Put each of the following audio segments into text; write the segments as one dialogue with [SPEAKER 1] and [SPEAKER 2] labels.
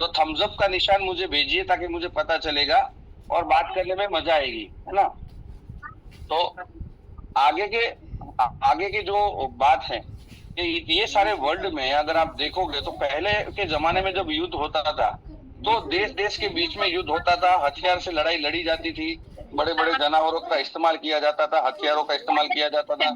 [SPEAKER 1] तो Thums up का निशान मुझे भेजिए ताकि मुझे पता चलेगा और बात करने में मजा आएगी, है ना। तो आगे के आगे की जो बात है कि ये सारे वर्ल्ड में अगर आप देखोगे तो पहले के जमाने में जब युद्ध होता था तो देश देश के बीच में युद्ध होता था, हथियार से लड़ाई लड़ी जाती थी, बड़े बड़े जानवरों का इस्तेमाल किया जाता था, हथियारों का इस्तेमाल किया जाता था।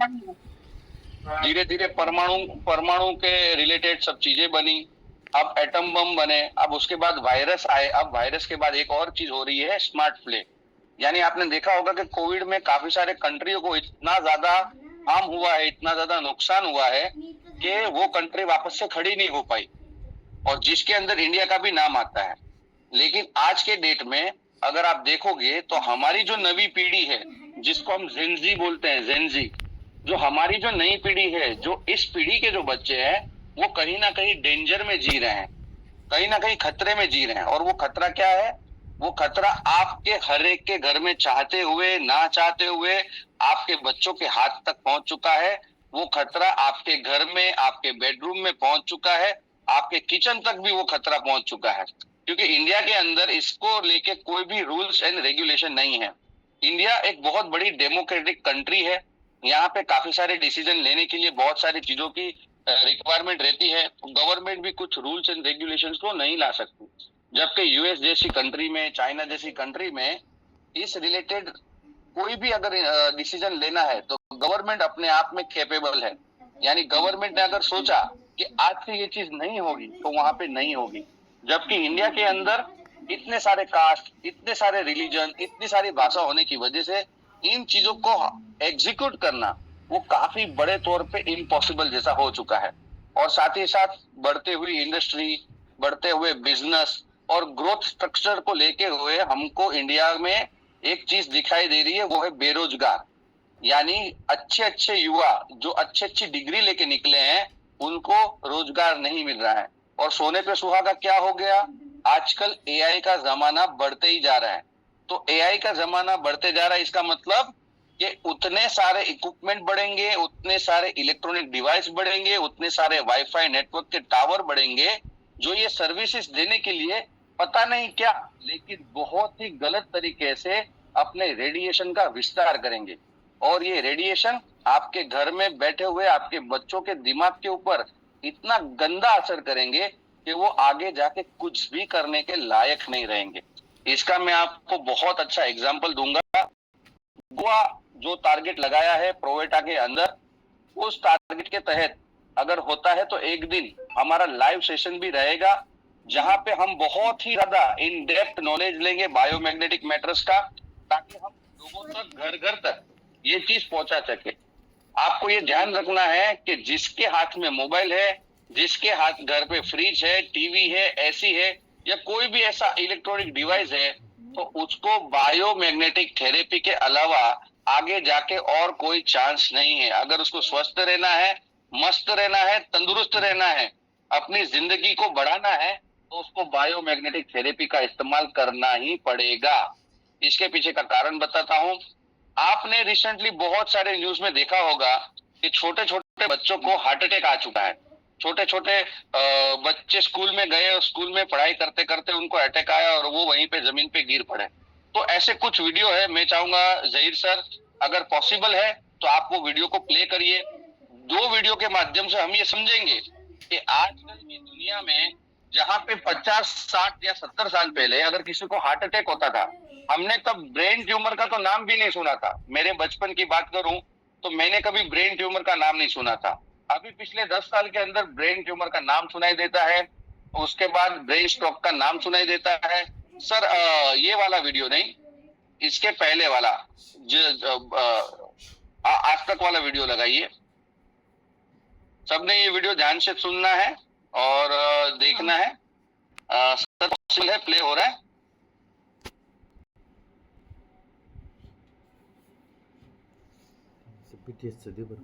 [SPEAKER 1] धीरे धीरे परमाणु परमाणु के रिलेटेड सब चीजें बनी, अब एटम बम बने, अब उसके बाद वायरस आए, अब वायरस के बाद एक और चीज हो रही है, स्मार्ट प्लेग। यानी आपने देखा होगा कि कोविड में काफी सारे कंट्रियों को इतना ज्यादा हार्म हुआ है, इतना ज्यादा नुकसान हुआ है कि वो कंट्री वापस से खड़ी नहीं हो पाई, और जिसके अंदर इंडिया का भी नाम आता है। लेकिन आज के डेट में अगर आप देखोगे तो हमारी जो नवी पीढ़ी है, जिसको हम जेनजी बोलते हैं, जेनजी, जो हमारी जो नई पीढ़ी है, जो इस पीढ़ी के जो बच्चे हैं, वो कहीं ना कहीं डेंजर में जी रहे हैं, कहीं ना कहीं खतरे में जी रहे हैं। और वो खतरा क्या है? वो खतरा आपके हर एक के घर में चाहते हुए ना चाहते हुए आपके बच्चों के हाथ तक पहुंच चुका है। वो खतरा आपके घर में, आपके बेडरूम में पहुंच चुका है, आपके किचन तक भी वो खतरा पहुंच चुका है। क्योंकि इंडिया के अंदर इसको लेके कोई भी रूल्स एंड रेगुलेशन नहीं है। इंडिया एक बहुत बड़ी डेमोक्रेटिक कंट्री है, यहाँ पे काफी सारे डिसीजन लेने के लिए बहुत सारी चीजों की रिक्वायरमेंट रहती है। गवर्नमेंट भी कुछ रूल्स एंड रेगुलेशंस को नहीं ला सकती, जबकि यूएस जैसी कंट्री में, चाइना जैसी कंट्री में इस रिलेटेड कोई भी अगर डिसीजन लेना है तो गवर्नमेंट अपने आप में कैपेबल है। यानी गवर्नमेंट ने अगर सोचा कि आज से ये चीज नहीं होगी तो वहां पे नहीं होगी। जबकि इंडिया के अंदर इतने सारे कास्ट, इतने सारे रिलीजन, इतनी सारी भाषा होने की वजह से इन चीजों को एग्जीक्यूट करना वो काफी बड़े तौर पे इम्पॉसिबल जैसा हो चुका है। और साथ ही साथ बढ़ते हुई इंडस्ट्री, बढ़ते हुए बिजनेस और ग्रोथ स्ट्रक्चर को लेके हुए हमको इंडिया में एक चीज दिखाई दे रही है, वो है बेरोजगार। यानी अच्छे अच्छे युवा जो अच्छी अच्छी डिग्री लेके निकले हैं उनको रोजगार नहीं मिल रहा है। और सोने पे सुहागा क्या हो गया, आजकल एआई का जमाना बढ़ते ही जा रहा है। तो एआई का जमाना बढ़ते जा रहा है, इसका मतलब कि उतने सारे इक्विपमेंट बढ़ेंगे, उतने सारे इलेक्ट्रॉनिक डिवाइस बढ़ेंगे, उतने सारे वाईफाई नेटवर्क के टावर बढ़ेंगे, जो ये सर्विसेज देने के लिए पता नहीं क्या, लेकिन बहुत ही गलत तरीके से अपने रेडिएशन का विस्तार करेंगे। और ये रेडिएशन आपके घर में बैठे हुए आपके बच्चों के दिमाग के ऊपर इतना गंदा असर करेंगे कि वो आगे जाके कुछ भी करने के लायक नहीं रहेंगे। इसका मैं आपको बहुत अच्छा एग्जाम्पल दूंगा। गोवा जो टारगेट लगाया है प्रोवेटा के अंदर, उस टारगेट के तहत अगर होता है तो एक दिन हमारा लाइव सेशन भी रहेगा, जहां पे हम बहुत ही ज्यादा इन डेप्थ नॉलेज लेंगे बायोमैग्नेटिक मैटर्स का, ताकि हम लोगों तक, घर घर तक ये चीज पहुंचा सके। आपको ये ध्यान रखना है कि जिसके हाथ में मोबाइल है, जिसके हाथ घर पे फ्रिज है, टीवी है, एसी है, या कोई भी ऐसा इलेक्ट्रॉनिक डिवाइस है, तो उसको बायोमैग्नेटिक थेरेपी के अलावा आगे जाके और कोई चांस नहीं है। अगर उसको स्वस्थ रहना है, मस्त रहना है, तंदुरुस्त रहना है, अपनी जिंदगी को बढ़ाना है, तो उसको बायोमैग्नेटिक थेरेपी का इस्तेमाल करना ही पड़ेगा। इसके पीछे का कारण बताता हूं। आपने रिसेंटली बहुत सारे न्यूज में देखा होगा कि छोटे छोटे बच्चों को हार्ट अटैक आ चुका है। छोटे छोटे बच्चे स्कूल में गए और स्कूल में पढ़ाई करते करते उनको अटैक आया और वो वहीं पे जमीन पे गिर पड़े। तो ऐसे कुछ वीडियो है, मैं चाहूंगा जहीर सर अगर पॉसिबल है तो आप वो वीडियो को प्ले करिए। दो वीडियो के माध्यम से हम ये समझेंगे कि आजकल की दुनिया में जहाँ पे 50, 60 या 70 साल पहले अगर किसी को हार्ट अटैक होता था, हमने तब ब्रेन ट्यूमर का तो नाम भी नहीं सुना था। मेरे बचपन की बात करूं तो मैंने कभी ब्रेन ट्यूमर का नाम नहीं सुना था। अभी पिछले 10 साल के अंदर ब्रेन ट्यूमर का नाम सुनाई देता है, उसके बाद ब्रेन स्ट्रोक का नाम सुनाई देता है। सर ये वाला वीडियो नहीं, इसके पहले वाला आज तक वाला वीडियो लगाइए। सबने ये वीडियो ध्यान से सुनना है और देखना है। सर पॉसिबल है, प्ले हो रहा है।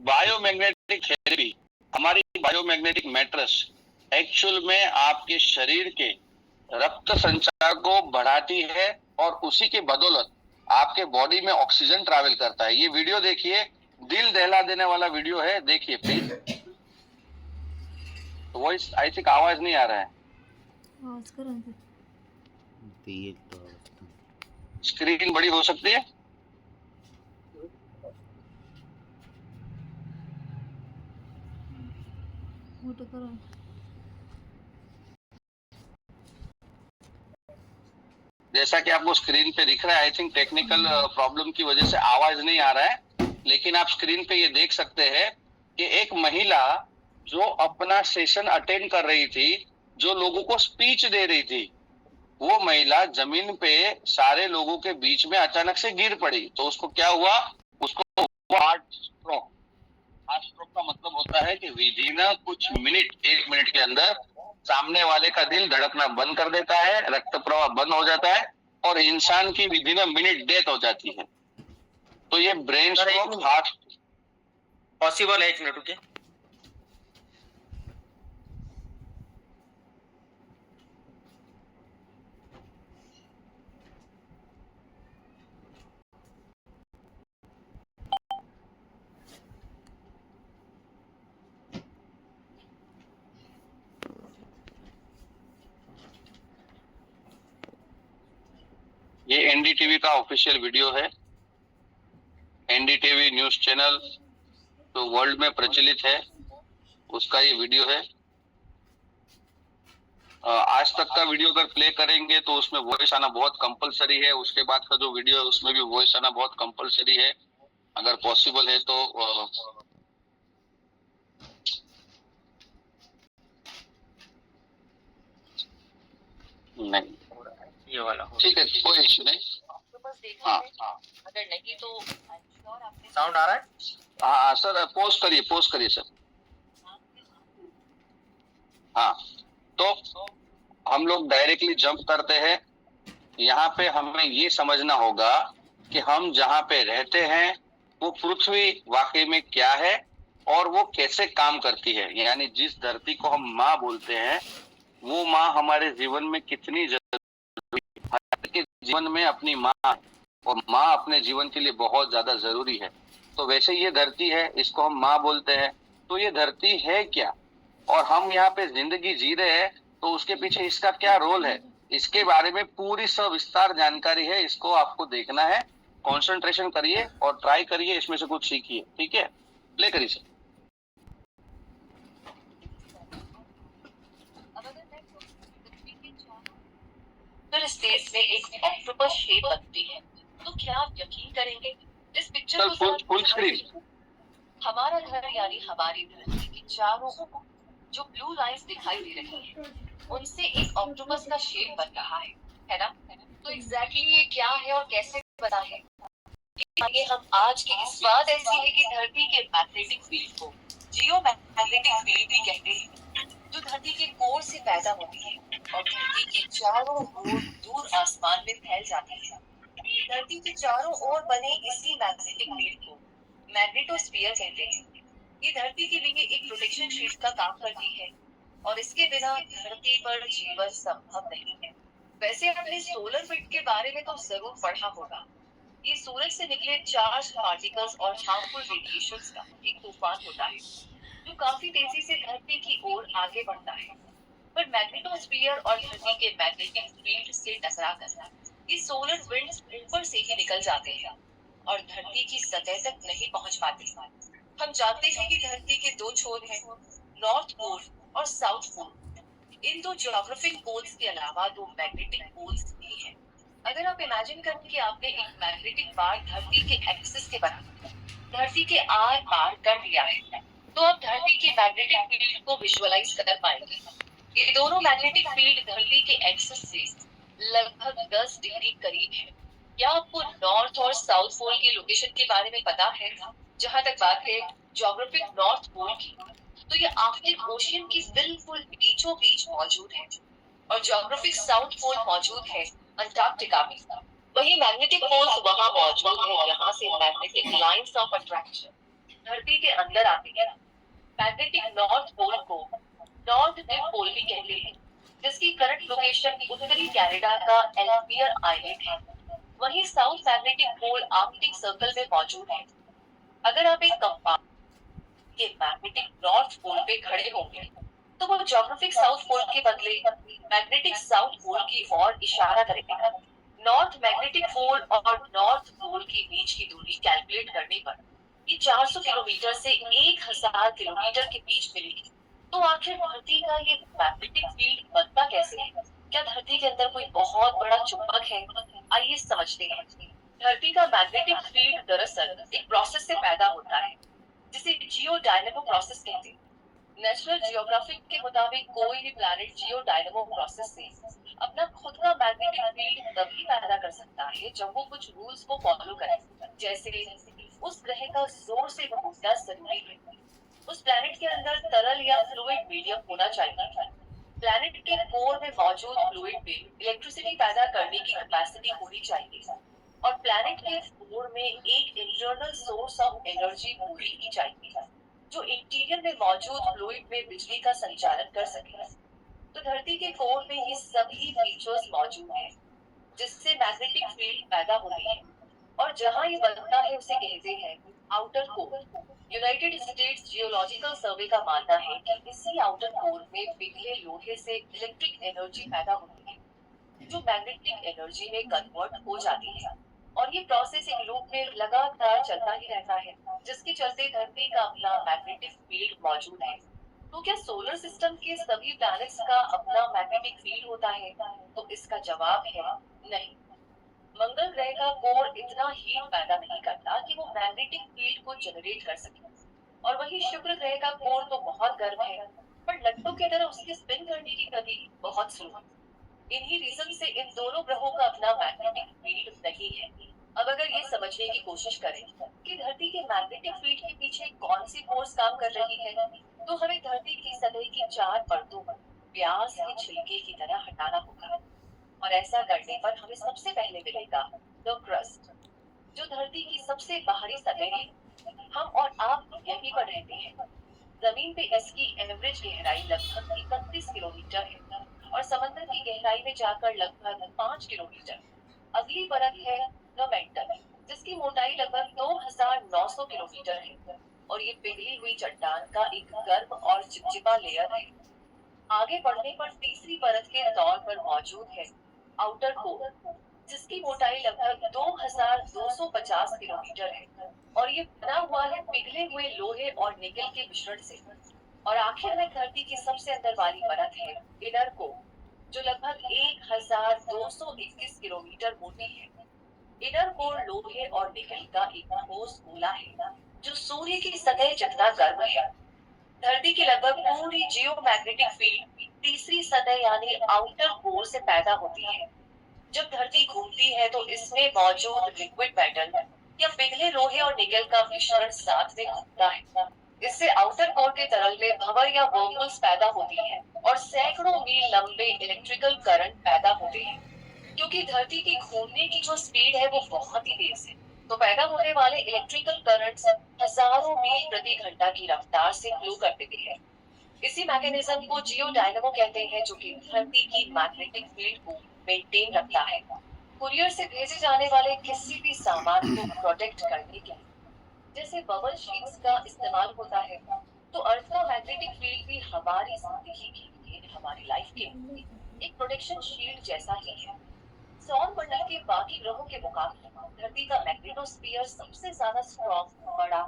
[SPEAKER 1] बायोमैग्नेटिक थेरेपी, हमारी बायोमैग्नेटिक मैट्रेस एक्चुअल में आपके शरीर के रक्त संचार को बढ़ाती है और उसी के बदौलत आपके बॉडी में ऑक्सीजन ट्रैवल करता है। ये वीडियो देखिए, दिल दहला देने वाला वीडियो है, देखिए प्लीज। वॉइस आई थिंक आवाज नहीं आ रहा है।
[SPEAKER 2] आवाज करो
[SPEAKER 1] स्क्रीन बड़ी हो सकती है।
[SPEAKER 2] मोटो करो।
[SPEAKER 1] जैसा कि आपको स्क्रीन पे दिख रहा है, आई थिंक टेक्निकल प्रॉब्लम की वजह से आवाज नहीं आ रहा है, लेकिन आप स्क्रीन पे ये देख सकते हैं कि एक महिला जो अपना सेशन अटेंड कर रही थी, जो लोगों को स्पीच दे रही थी, वो महिला जमीन पे सारे लोगों के बीच में अचानक से गिर पड़ी। तो उसको क्या हुआ, उसको हार्ट स्ट्रोक। हार्ट स्ट्रोक का मतलब होता है कि विदिन कुछ मिनट, 1 मिनट के अंदर सामने वाले का दिल धड़कना बंद कर देता है, रक्त प्रवाह बंद हो जाता है और इंसान की विदिन मिनट डेथ हो जाती है। तो ये ब्रेन स्ट्रोक हार्ट
[SPEAKER 3] पॉसिबल है। 1 मिनट रुकिए।
[SPEAKER 1] ये एनडीटीवी का ऑफिशियल वीडियो है। एनडीटीवी न्यूज चैनल तो वर्ल्ड में प्रचलित है, उसका ये वीडियो है। आज तक का वीडियो अगर प्ले करेंगे तो उसमें वॉइस आना बहुत कंपलसरी है। उसके बाद का जो वीडियो है उसमें भी वॉइस आना बहुत कंपलसरी है। अगर पॉसिबल है तो नहीं,
[SPEAKER 3] ये वाला
[SPEAKER 1] ठीक है, कोई इश्यू नहीं। हाँ हाँ,
[SPEAKER 3] अगर नहीं तो साउंड आ रहा है।
[SPEAKER 1] हाँ सर, पोस्ट करिए सर। हाँ, तो हम लोग डायरेक्टली जंप करते हैं। यहाँ पे हमें ये समझना होगा कि हम जहाँ पे रहते हैं वो पृथ्वी वाकई में क्या है और वो कैसे काम करती है। यानी जिस धरती को हम माँ बोलते हैं, वो माँ हमारे जीवन में कितनी जरूरी है। हर के जीवन में अपनी माँ है और माँ अपने जीवन के लिए बहुत ज्यादा जरूरी है। तो वैसे ये धरती है, इसको हम माँ बोलते हैं। तो ये धरती है क्या और हम यहाँ पे जिंदगी जी रहे हैं, तो उसके पीछे इसका क्या रोल है, इसके बारे में पूरी सविस्तार जानकारी है। इसको आपको देखना है, कंसंट्रेशन करिए और ट्राई करिए, इसमें से कुछ सीखिए। ठीक है, प्ले करिए सर।
[SPEAKER 4] स्पेस में एक ऑक्टोपस शेप बनती है, तो क्या आप यकीन करेंगे इस पिक्चर को
[SPEAKER 1] फुल स्क्रीन।
[SPEAKER 4] हमारा घर यानी हमारी धरती के चारों ओर जो ब्लू लाइंस दिखाई दे रही हैं, उनसे एक ऑक्टोपस का शेप बन रहा है ना? तो एग्जैक्टली ये क्या है और कैसे बना है, ये हम आज की इस बात ऐसी है कि धरती के मैग्नेटिक फील्ड को जियोमैग्नेटिक फील्ड भी कहते हैं, जो धरती के कोर से पैदा होती है और धरती के चारों ओर दूर आसमान में फैल जाती है। धरती के चारों ओर बने इसी मैग्नेटिक फील्ड को मैग्नेटोस्फीयर कहते हैं। ये धरती के लिए एक प्रोटेक्शन शील्ड का काम करती है और इसके बिना धरती पर जीवन संभव नहीं है। वैसे आपने सोलर विंड के बारे में तो जरूर पढ़ा होगा। ये सूरज से निकले चार्ज पार्टिकल्स और हार्मफुल रेडिएशंस का एक तूफान होता है, जो काफी तेजी से धरती की ओर आगे बढ़ता है। पर मैग्नेटोस्फीयर और धरती के मैग्नेटिक फील्ड से टकराकर ये सोलर विंड्स ऊपर से ही निकल जाते हैं और धरती की सतह तक नहीं पहुंच पाते। हम जानते हैं कि धरती के दो छोर हैं, नॉर्थ पोल और साउथ पोल। इन दो ज्योग्राफिक पोल्स के अलावा दो मैग्नेटिक पोल्स भी हैं। अगर आप इमेजिन करें कि आपने एक मैग्नेटिक बार धरती के एक्सिस के बराबर धरती के आर पार कर दिया है, तो आप धरती की मैग्नेटिक फील्ड को विजुअलाइज कर पाएंगे। ये दोनों मैग्नेटिक फील्ड धरती के एक्सिस से लगभग 10 डिग्री करीब है। क्या आपको नॉर्थ और साउथ पोल की लोकेशन के बारे में पता है? जहां तक बात है ज्योग्राफिक नॉर्थ पोल की, तो ये आर्कटिक ओशियन की बिल्कुल बीचों बीच मौजूद है और ज्योग्राफिक साउथ पोल मौजूद है अंटार्कटिका में। वही मैग्नेटिक पोल्स वहां मौजूद है जहां से मैग्नेटिक लाइंस ऑफ अट्रैक्शन धरती के अंदर आती है। मैग्नेटिक नॉर्थ पोल को नॉर्थ डिप पोल भी कहते हैं, जिसकी करंट लोकेशन उत्तरी कनाडा का एल्समियर आइलैंड है। वहीं south magnetic pole Arctic Circle में मौजूद है। अगर आप एक कंपास के मैग्नेटिक नॉर्थ पोल पे खड़े होंगे तो वो ज्योग्राफिक साउथ पोल के बदले मैग्नेटिक साउथ पोल की ओर इशारा करेगा। नॉर्थ मैग्नेटिक पोल और नॉर्थ पोल के बीच की दूरी कैलकुलेट करने पर ये 400 किलोमीटर से 1000 किलोमीटर के बीच मिलेगी। तो आखिर धरती का ये मैग्नेटिक फील्ड बनता कैसे है? क्या धरती के अंदर कोई बहुत बड़ा चुंबक है? आइए समझते हैं। धरती का मैग्नेटिक फील्ड दरअसल एक प्रोसेस से पैदा होता है जिसे जियोडायनेमो प्रोसेस कहते हैं। नेशनल जियोग्राफिक के मुताबिक कोई भी प्लैनेट जियोडायनेमो प्रोसेस से अपना खुद का मैग्नेटिक फील्ड तभी पैदा कर सकता है जब वो कुछ रूल्स को फॉलो करे। जैसे उस ग्रह का जोर से घूमना जरूरी है, उस प्लैनेट के अंदर तरल या फ्लूइड मीडियम होना चाहिए, प्लैनेट के कोर में मौजूद फ्लूइड में इलेक्ट्रिसिटी पैदा करने की कैपेसिटी होनी चाहिए और प्लैनेट के कोर में एक इंटरनल सोर्स ऑफ एनर्जी होनी चाहिए जो इंटीरियर में मौजूद फ्लूइड में बिजली का संचालन कर सके। तो धरती के कोर में ये सभी फीचर्स मौजूद हैं जिससे मैग्नेटिक फील्ड पैदा होती है और जहां ये बनता है उसे कहते हैं outer core. United States Geological Survey का मानना है कि इसी आउटर कोर में पिघले लोहे से इलेक्ट्रिक एनर्जी पैदा होती है जो मैग्नेटिक एनर्जी में कन्वर्ट हो जाती है और ये प्रोसेस एक लूप में लगातार चलता ही रहता है जिसके चलते धरती का अपना मैग्नेटिक फील्ड मौजूद है। तो क्या सोलर सिस्टम के सभी प्लैनेट्स का अपना मैग्नेटिक फील्ड होता है? तो इसका जवाब है नहीं। मंगल ग्रह का कोर इतना हीट पैदा नहीं करता कि वो मैग्नेटिक फील्ड को जनरेट कर सके और वही शुक्र ग्रह का कोर तो बहुत गर्म है पर लट्टू की तरह उसके स्पिन करने की गति बहुत स्लो है। इन्हीं रीजन से इन दोनों ग्रहों का अपना मैग्नेटिक फील्ड नहीं है। अब अगर ये समझने की कोशिश करें कि धरती के मैग्नेटिक फील्ड के पीछे कौन सी फोर्स काम कर रही है तो हमें धरती की सतह की 4 परतों को प्याज के छिलके की तरह हटाना होगा और ऐसा करने पर हमें सबसे पहले मिलेगा द क्रस्ट जो धरती की सबसे बाहरी सतह है। हम और आप यहीं पर रहते हैं। जमीन पे इसकी एवरेज गहराई लगभग 31 किलोमीटर है और समंदर की गहराई में जाकर लगभग 5 किलोमीटर। अगली परत है द मेंटल जिसकी मोटाई लगभग 2900 किलोमीटर है और ये पिघली हुई चट्टान का एक गर्म और चिपचिपा लेयर है। आगे बढ़ने पर तीसरी परत के तौर पर मौजूद है आउटर कोर जिसकी मोटाई लगभग 2250 किलोमीटर है और ये बना हुआ है पिघले हुए लोहे और निकल के मिश्रण से। और आखिर में धरती की सबसे अंदर वाली परत है इनर कोर जो लगभग 1221 किलोमीटर मोटी है। इनर कोर लोहे और निकल का एक ठोस गोला है जो सूर्य की सतह जितना गर्म है। धरती की लगभग पूरी जियोमैग्नेटिक फील्ड तीसरी सतह यानी आउटर कोर से पैदा होती है। जब धरती घूमती है तो इसमें मौजूद लिक्विड मेटल या पिघले लोहे और निकल का मिश्रण साथ में घूमता है। इससे आउटर कोर के तरल में भंवर या वर्महोल्स पैदा होती है और सैकड़ों मील लंबे इलेक्ट्रिकल करंट पैदा होते हैं। क्योंकि धरती की घूमने की जो स्पीड है वो बहुत ही तेज है तो पैदा होने वाले इलेक्ट्रिकल करंट्स हजारों मील प्रति घंटा की रफ्तार से फ्लो करते हैं। इसी मैकेनिज्म को जियोडायनेमो कहते हैं जो कि धरती की मैग्नेटिक फील्ड को मेंटेन रखता है। कुरियर से भेजे जाने वाले किसी भी सामान को प्रोटेक्ट करने के लिए जैसे बबल शीट्स का इस्तेमाल होता है तो अर्थ का मैग्नेटिक फील्ड भी हमारी जिंदगी के लिए हमारी लाइफ के लिए एक प्रोटेक्शन शील्ड जैसा ही है। सौर मंडल के बाकी ग्रहों के मुकाबले धरती का मैग्नेटोस्फीयर सबसे ज्यादा स्ट्रॉन्ग, बड़ा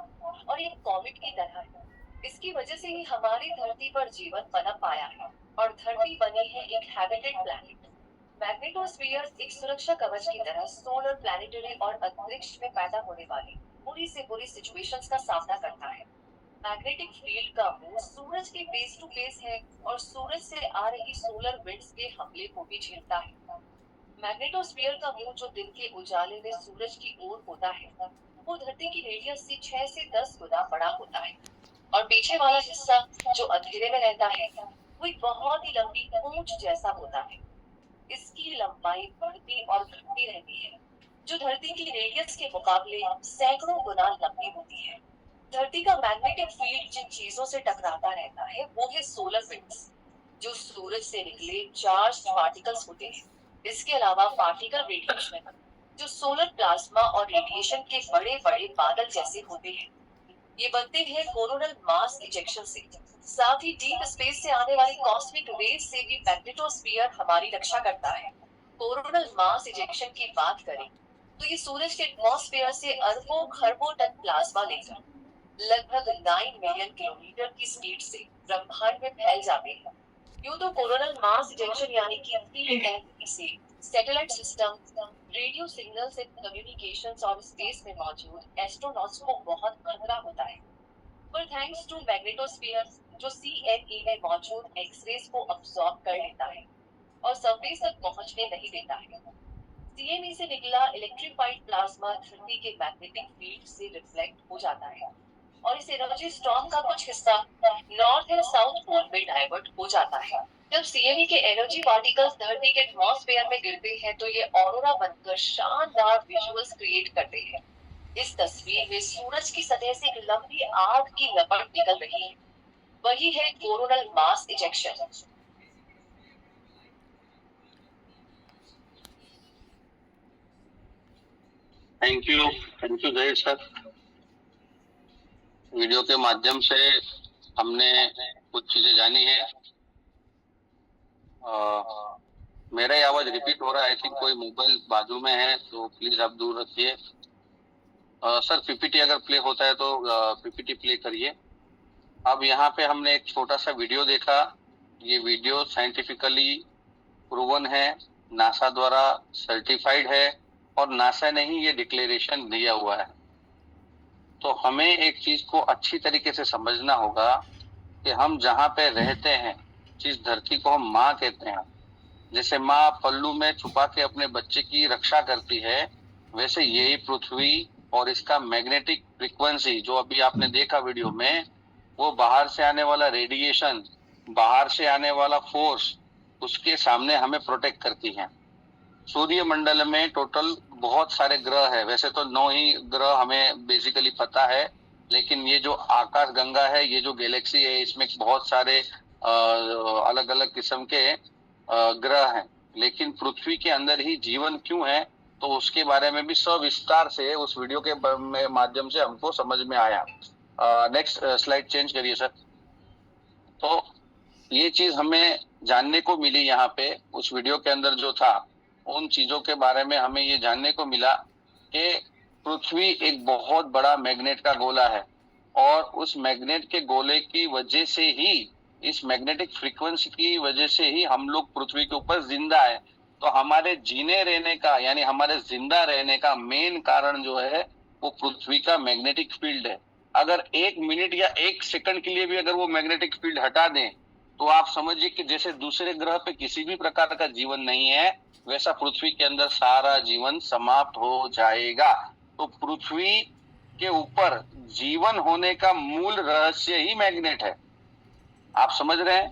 [SPEAKER 4] और एक कॉमेट की तरह है। इसकी वजह से ही हमारी धरती पर जीवन पनप पाया है और धरती बनी है एक हैबिटेड प्लैनेट। मैग्नेटोस्फीयर एक सुरक्षा कवच की तरह सोलर, प्लैनेटरी और अंतरिक्ष में पैदा होने वाली बुरी से बुरी सिचुएशंस का सामना करता है। मैग्नेटिक फील्ड का मुंह सूरज के फेस टू फेस है और सूरज से आ रही सोलर विंड्स के हमले को भी झेलता है। मैग्नेटोस्फीयर का मुंह जो दिन के उजाले में सूरज की ओर होता है वो धरती की रेडियस से 6 से 10 गुना बड़ा होता है और पीछे वाला हिस्सा जो अंधेरे में रहता है वो एक बहुत ही लंबी पूंछ जैसा होता है। इसकी लंबाई बढ़ती और घटती रहती है जो धरती की रेडियस के मुकाबले सैकड़ों गुना लंबी होती है। धरती का मैग्नेटिक फील्ड जिन चीजों से टकराता रहता है वो है सोलर विंड्स जो सूरज से निकले चार्ज्ड पार्टिकल्स होते हैं। इसके अलावा पार्टिकल रेडिएशन जो सोलर प्लाज्मा और रेडिएशन के बड़े बड़े बादल जैसे होते हैं। ये बनते हैं कोरोनल मास इजेक्शन से साथ ही डीप स्पेस से आने वाली कॉस्मिक रेज से भी मैग्नेटोस्फीयर हमारी रक्षा करता है। कोरोनल मास इजेक्शन की बात करें तो ये सूरज के एटमॉस्फेयर से अरबों खरबों टन प्लाज्मा लेकर लगभग 9 मिलियन किलोमीटर की स्पीड से ब्रह्मांड में फैल जाते हैं। यूं तो कोरोनल मास इजेक्शन यानी कि CME से satellite system, radio signals and communications और स्पेस में मौजूद एस्ट्रोनॉट्स को बहुत खतरा होता है। पर थैंक्स टू मैग्नेटोस्फीयर जो CME में मौजूद एक्सरेज को अब्सॉर्ब कर लेता है और सरफेस तक पहुंचने नहीं देता है। CME से निकला इलेक्ट्रिफाइड प्लाज्मा धरती के मैग्नेटिक फील्ड से रिफ्लेक्ट हो जाता है और इस एनर्जी स्टॉर्म का कुछ हिस्सा नॉर्थ एंड साउथ पोल में डाइवर्ट हो जाता है। जब CME के एनर्जी पार्टिकल्स धरती के एटमॉस्फेयर में गिरते हैं तो ये ऑरोरा बनकर शानदार विजुअल्स क्रिएट करते हैं। इस तस्वीर में सूरज की सतह से एक लंबी आग की लपट निकल रही है, वही है coronal mass ejection.
[SPEAKER 1] Thank you जय सर। वीडियो के माध्यम से हमने कुछ चीजें जानी है। मेरा ही आवाज रिपीट हो रहा है, आई थिंक कोई मोबाइल बाजू में है तो प्लीज आप दूर रखिए। सर PPT अगर प्ले होता है तो PPT प्ले करिए। अब यहाँ पे हमने एक छोटा सा वीडियो देखा। ये वीडियो साइंटिफिकली प्रूवन है, नासा द्वारा सर्टिफाइड है और नासा ने ही ये डिक्लेरेशन दिया हुआ है। तो हमें एक चीज को अच्छी तरीके से समझना होगा कि हम जहाँ पे रहते हैं, जिस धरती को हम माँ कहते हैं, जैसे माँ पल्लू में छुपा के अपने बच्चे की रक्षा करती है, वैसे यही पृथ्वी और इसका मैग्नेटिक फ्रीक्वेंसी जो अभी आपने देखा वीडियो में, वो बाहर से आने वाला रेडिएशन, बाहर से आने वाला फोर्स, उसके सामने हमें प्रोटेक्ट करती है। सूर्य मंडल में टोटल बहुत सारे ग्रह है। वैसे तो 9 ही ग्रह हमें बेसिकली पता है, लेकिन ये जो आकाश गंगा है, ये जो गैलेक्सी है, इसमें बहुत सारे अलग अलग किस्म के ग्रह हैं। लेकिन पृथ्वी के अंदर ही जीवन क्यों है, तो उसके बारे में भी सविस्तार से उस वीडियो के माध्यम से हमको समझ में आया। नेक्स्ट स्लाइड चेंज करिए सर। तो ये चीज हमें जानने को मिली यहाँ पे, उस वीडियो के अंदर जो था, उन चीजों के बारे में हमें ये जानने को मिला कि पृथ्वी एक बहुत बड़ा मैग्नेट का गोला है और उस मैग्नेट के गोले की वजह से ही, इस मैग्नेटिक फ्रीक्वेंसी की वजह से ही हम लोग पृथ्वी के ऊपर जिंदा है। तो हमारे जीने रहने का, यानी हमारे जिंदा रहने का मेन कारण जो है वो पृथ्वी का मैग्नेटिक फील्ड है। अगर 1 मिनट या 1 सेकंड के लिए भी अगर वो मैग्नेटिक फील्ड हटा दें तो आप समझिए कि जैसे दूसरे ग्रह पे किसी भी प्रकार का जीवन नहीं है, वैसा पृथ्वी के अंदर सारा जीवन समाप्त हो जाएगा। तो पृथ्वी के ऊपर जीवन होने का मूल रहस्य ही मैग्नेट है। आप समझ रहे हैं?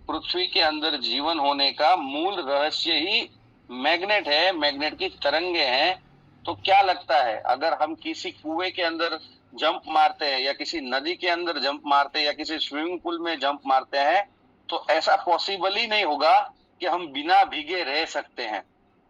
[SPEAKER 1] पृथ्वी के अंदर जीवन होने का मूल रहस्य ही मैग्नेट है, मैग्नेट की तरंगे हैं। तो क्या लगता है, अगर हम किसी कुएं के अंदर जंप मारते हैं या किसी नदी के अंदर जंप मारते हैं या किसी स्विमिंग पूल में जंप मारते हैं, तो ऐसा पॉसिबल ही नहीं होगा कि हम बिना भीगे रह सकते हैं।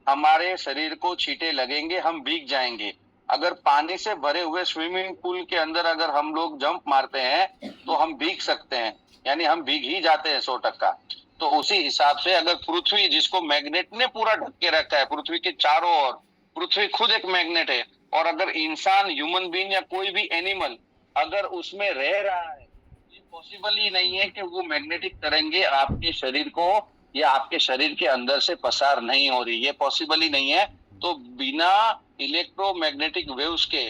[SPEAKER 1] हमारे शरीर को छींटे लगेंगे, हम भीग जाएंगे। अगर पानी से भरे हुए स्विमिंग पूल के अंदर अगर हम लोग जंप मारते हैं तो हम भीग सकते हैं, यानी हम भीग ही जाते हैं 100%। तो उसी हिसाब से अगर पृथ्वी, जिसको मैग्नेट ने पूरा ढक के रखा है, पृथ्वी के चारों ओर, पृथ्वी खुद एक मैग्नेट है, और अगर इंसान, ह्यूमन बीइंग या कोई भी एनिमल अगर उसमें रह रहा है, ये पॉसिबल ही नहीं है कि वो मैग्नेटिक तरंगे आपके शरीर को या आपके शरीर के अंदर से पसार नहीं हो रही, ये पॉसिबल ही नहीं है। तो बिना इलेक्ट्रोमैग्नेटिक वेव्स के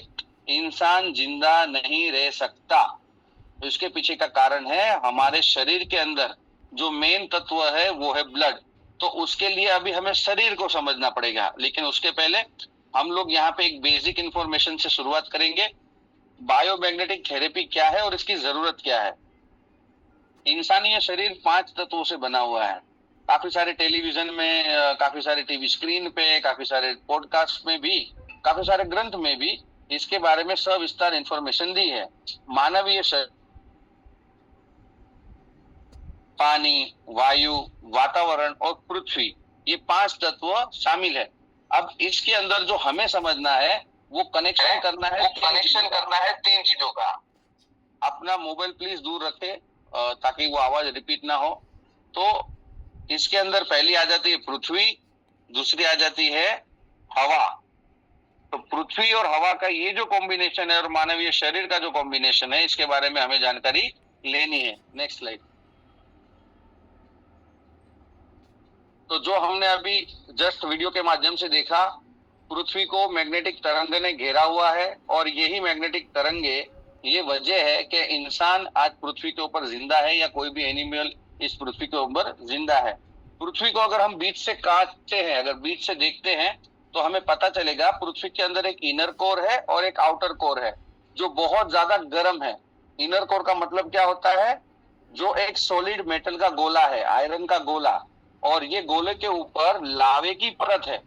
[SPEAKER 1] इंसान जिंदा नहीं रह सकता। तो इसके पीछे का कारण है हमारे शरीर के अंदर जो मेन तत्व है वो है ब्लड। तो उसके लिए अभी हमें शरीर को समझना पड़ेगा, लेकिन उसके पहले हम लोग यहाँ पे एक बेसिक इंफॉर्मेशन से शुरुआत करेंगे। बायोमैग्नेटिक थेरेपी क्या है और इसकी जरूरत क्या है। इंसानी शरीर 5 तत्वों से बना हुआ है। काफी सारे टेलीविजन में, काफी सारे टीवी स्क्रीन पे, काफी सारे पॉडकास्ट में भी, काफी सारे ग्रंथ में भी इसके बारे में सविस्तार इंफॉर्मेशन दी है। मानवीय शरीर पानी, वायु, वातावरण और पृथ्वी, ये 5 तत्व शामिल है। अब इसके अंदर जो हमें समझना है वो कनेक्शन करना है 3 चीजों का। अपना मोबाइल प्लीज दूर रखें ताकि वो आवाज रिपीट ना हो। तो इसके अंदर पहली आ जाती है पृथ्वी, दूसरी आ जाती है हवा। तो पृथ्वी और हवा का ये जो कॉम्बिनेशन है और मानवीय शरीर का जो कॉम्बिनेशन है, इसके बारे में हमें जानकारी लेनी है। Next slide. तो जो हमने अभी जस्ट वीडियो के माध्यम से देखा, पृथ्वी को मैग्नेटिक तरंग ने घेरा हुआ है और यही मैग्नेटिक तरंगे ये वजह है कि इंसान आज पृथ्वी के ऊपर जिंदा है या कोई भी एनिमल इस पृथ्वी के ऊपर जिंदा है। पृथ्वी को अगर हम बीच से काटते हैं, अगर बीच से देखते हैं, तो हमें पता चलेगा पृथ्वी के अंदर एक इनर कोर है और एक आउटर कोर है जो बहुत ज्यादा गर्म है। इनर कोर का मतलब क्या होता है? जो एक सॉलिड मेटल का गोला है, आयरन का गोला, और ये गोले के ऊपर लावे की परत है।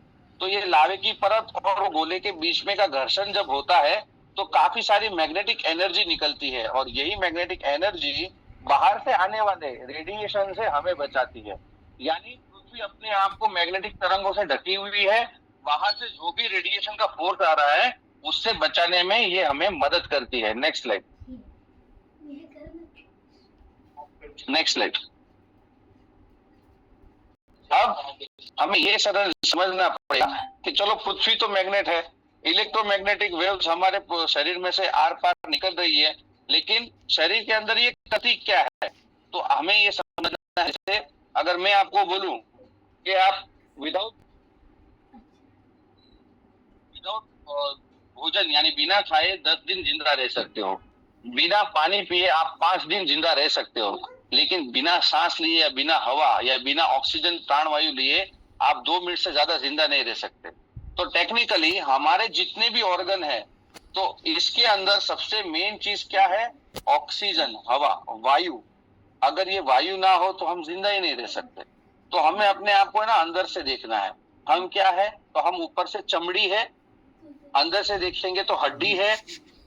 [SPEAKER 1] तो ये लावे की परत और वो गोले के बीच में का घर्षण जब होता है तो काफी सारी मैग्नेटिक एनर्जी निकलती है और यही मैग्नेटिक एनर्जी बाहर से आने वाले रेडिएशन से हमें बचाती है। यानी पृथ्वी अपने आप को मैग्नेटिक तरंगों से ढकी हुई है, बाहर से जो भी रेडिएशन का फोर्स आ रहा है उससे बचाने में ये हमें मदद करती है। Next slide. Next slide. अब हमें ये सरल समझना पड़ेगा कि चलो पृथ्वी तो मैग्नेट है, इलेक्ट्रोमैग्नेटिक वेव्स हमारे शरीर में से आर पार निकल रही है, लेकिन शरीर के अंदर ये गति क्या है? तो हमें ये समझना है। जैसे अगर मैं आपको बोलूं कि आप विदाउट भोजन यानी बिना खाए 10 दिन जिंदा रह सकते हो, बिना पानी पिए आप 5 दिन जिंदा रह सकते हो, लेकिन बिना सांस लिए या बिना हवा या बिना ऑक्सीजन प्राणवायु लिए आप 2 मिनट से ज्यादा जिंदा नहीं रह सकते। तो टेक्निकली हमारे जितने भी ऑर्गन है, तो इसके अंदर सबसे मेन चीज क्या है? ऑक्सीजन, हवा, वायु। अगर ये वायु ना हो तो हम जिंदा ही नहीं रह सकते। तो हमें अपने आप को ना अंदर से देखना है। हम क्या है? तो हम ऊपर से चमड़ी है, अंदर से देखेंगे तो हड्डी है,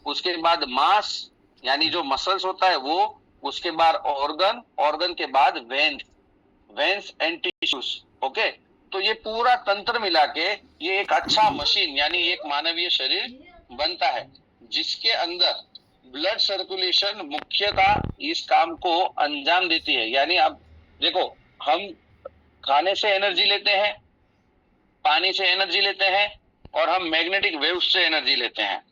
[SPEAKER 1] उसके बाद मांस यानी जो मसल्स होता है वो, उसके बाद ऑर्गन, ऑर्गन के बाद वेन्स एंड टिश्यूज। ओके, तो ये पूरा तंत्र मिला के ये एक अच्छा मशीन यानी एक मानवीय शरीर बनता है, जिसके अंदर ब्लड सर्कुलेशन मुख्यतः इस काम को अंजाम देती है। यानी अब देखो, हम खाने से एनर्जी लेते हैं, पानी से एनर्जी लेते हैं और हम मैग्नेटिक वेव्स से एनर्जी लेते हैं।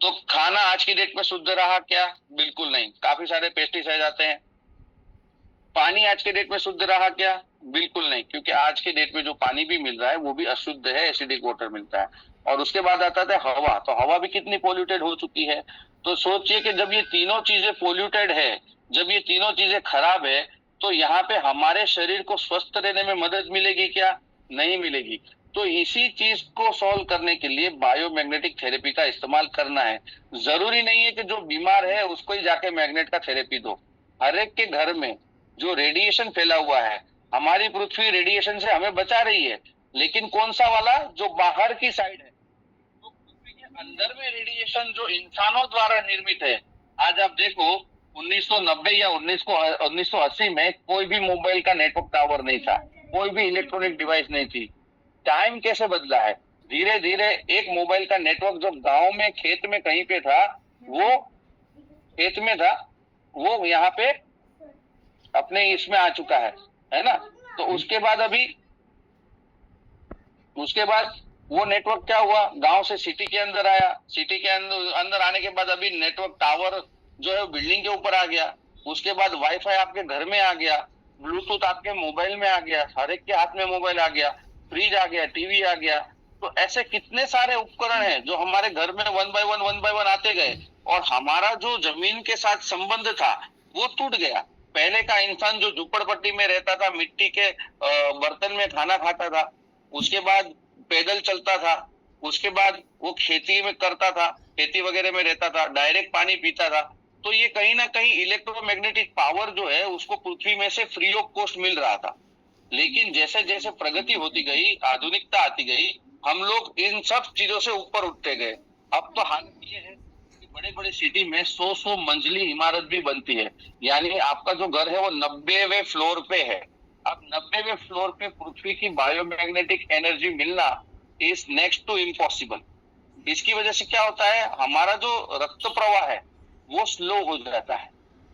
[SPEAKER 1] तो खाना आज की डेट में शुद्ध रहा क्या? बिल्कुल नहीं, काफी सारे पेस्टिसाइड आते हैं। पानी आज के डेट में शुद्ध रहा क्या? बिल्कुल नहीं, क्योंकि आज के डेट में जो पानी भी मिल रहा है वो भी अशुद्ध है, एसिडिक वाटर मिलता है। और उसके बाद आता है हवा, तो हवा भी कितनी पोल्यूटेड हो चुकी है। तो सोचिए कि जब ये तीनों चीजें पोल्यूटेड है, जब ये तीनों चीजें खराब है, तो यहाँ पे हमारे शरीर को स्वस्थ रहने में मदद मिलेगी क्या? नहीं मिलेगी। तो इसी चीज को सॉल्व करने के लिए बायोमैग्नेटिक थेरेपी का इस्तेमाल करना है। जरूरी नहीं है कि जो बीमार है उसको ही जाके मैग्नेट का थेरेपी दो। हर एक के घर में जो रेडिएशन फैला हुआ है, हमारी पृथ्वी रेडिएशन से हमें बचा रही है, लेकिन कौन सा वाला? जो बाहर की साइड है। तो पृथ्वी के अंदर में रेडिएशन जो इंसानों द्वारा निर्मित है, आज आप देखो 1990 या 1980 में कोई भी मोबाइल का नेटवर्क टावर नहीं था, कोई भी इलेक्ट्रॉनिक डिवाइस नहीं थी। टाइम कैसे बदला है? धीरे धीरे एक मोबाइल का नेटवर्क जो गांव में खेत में कहीं पे था, वो खेत में था, वो यहाँ पे अपने इसमें आ चुका है ना। तो उसके बाद वो नेटवर्क क्या हुआ? गांव से सिटी के अंदर आया, सिटी के अंदर आने के बाद अभी नेटवर्क टावर जो है बिल्डिंग के ऊपर आ गया। उसके बाद वाईफाई आपके घर में आ गया, ब्लूटूथ आपके मोबाइल में आ गया, हर एक के हाथ में मोबाइल आ गया, फ्रिज आ गया, टीवी आ गया। तो ऐसे कितने सारे उपकरण हैं जो हमारे घर में वन बाय वन आते गए, और हमारा जो जमीन के साथ संबंध था वो टूट गया। पहले का इंसान जो झुपड़पट्टी में रहता था, मिट्टी के बर्तन में खाना खाता था, उसके बाद पैदल चलता था, उसके बाद वो खेती में करता था, खेती वगैरह में रहता था, डायरेक्ट पानी पीता था। तो ये कहीं ना कहीं इलेक्ट्रोमैग्नेटिक पावर जो है उसको पृथ्वी में से फ्री ऑफ कॉस्ट मिल रहा था। लेकिन जैसे जैसे प्रगति होती गई, आधुनिकता आती गई, हम लोग इन सब चीजों से ऊपर उठते गए। अब तो हालत ये है कि बड़े बड़े सिटी में 100 मंजिली इमारत भी बनती है, यानी आपका जो घर है वो 90वें फ्लोर पे है। अब 90वें फ्लोर पे पृथ्वी की बायोमैग्नेटिक एनर्जी मिलना इज नेक्स्ट टू इम्पॉसिबल। इसकी वजह से क्या होता है? हमारा जो रक्त प्रवाह है वो स्लो हो जाता है।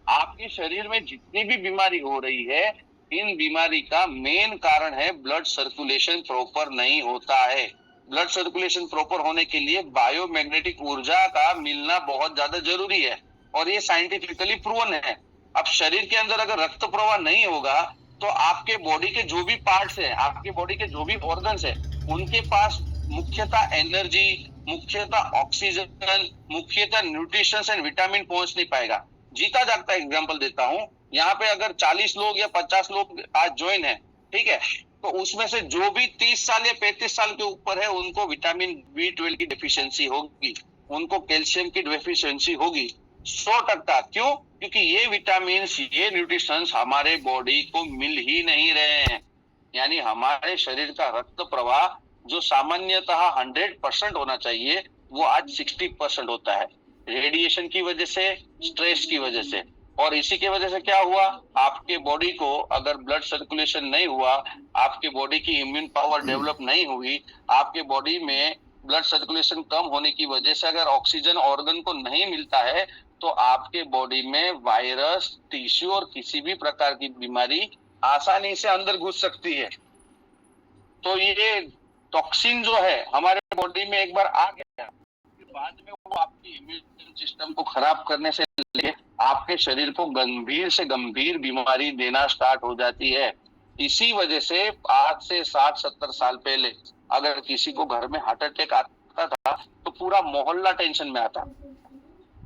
[SPEAKER 1] आपके शरीर में जितनी भी बीमारी हो रही है, इन बीमारी का मेन कारण है ब्लड सर्कुलेशन प्रॉपर नहीं होता है। ब्लड सर्कुलेशन प्रॉपर होने के लिए बायोमैग्नेटिक ऊर्जा का मिलना बहुत ज्यादा जरूरी है और ये साइंटिफिकली प्रूवन है। अब शरीर के अंदर अगर रक्त प्रवाह नहीं होगा तो आपके बॉडी के जो भी पार्ट्स है, आपके बॉडी के जो भी ऑर्गन्स है, उनके पास मुख्यतः एनर्जी, मुख्यतः ऑक्सीजन, मुख्यतः न्यूट्रिशन एंड विटामिन पहुंच नहीं पाएगा। जीता जागता एग्जांपल देता हूँ, यहाँ पे अगर 40 लोग या 50 लोग आज ज्वाइन है, ठीक है, तो उसमें से जो भी 30 साल या 35 साल के ऊपर है उनको विटामिन B12 की डेफिशिएंसी होगी, उनको कैल्शियम की डेफिशिएंसी होगी 100%। क्यों? क्योंकि ये विटामिन, ये न्यूट्रिशन हमारे बॉडी को मिल ही नहीं रहे हैं। यानी हमारे शरीर का रक्त प्रवाह जो सामान्यतः 100% होना चाहिए वो आज 60% होता है, रेडिएशन की वजह से, स्ट्रेस की वजह से। और इसी की वजह से क्या हुआ, आपके बॉडी को अगर ब्लड सर्कुलेशन नहीं हुआ, आपके बॉडी की इम्यून पावर डेवलप नहीं हुई, आपके बॉडी में ब्लड सर्कुलेशन कम होने की वजह से अगर ऑक्सीजन ऑर्गन को नहीं मिलता है तो आपके बॉडी में वायरस, टिश्यू और किसी भी प्रकार की बीमारी आसानी से अंदर घुस सकती है। तो ये टॉक्सिन जो है हमारे बॉडी में एक बार आ गया, बाद में वो आपकी इम्यून सिस्टम को खराब करने से लेके आपके शरीर को गंभीर से गंभीर बीमारी देना स्टार्ट हो जाती है। इसी वजह से आज से 60-70 साल पहले अगर किसी को घर में हार्ट अटैक आता था तो पूरा मोहल्ला टेंशन में आता।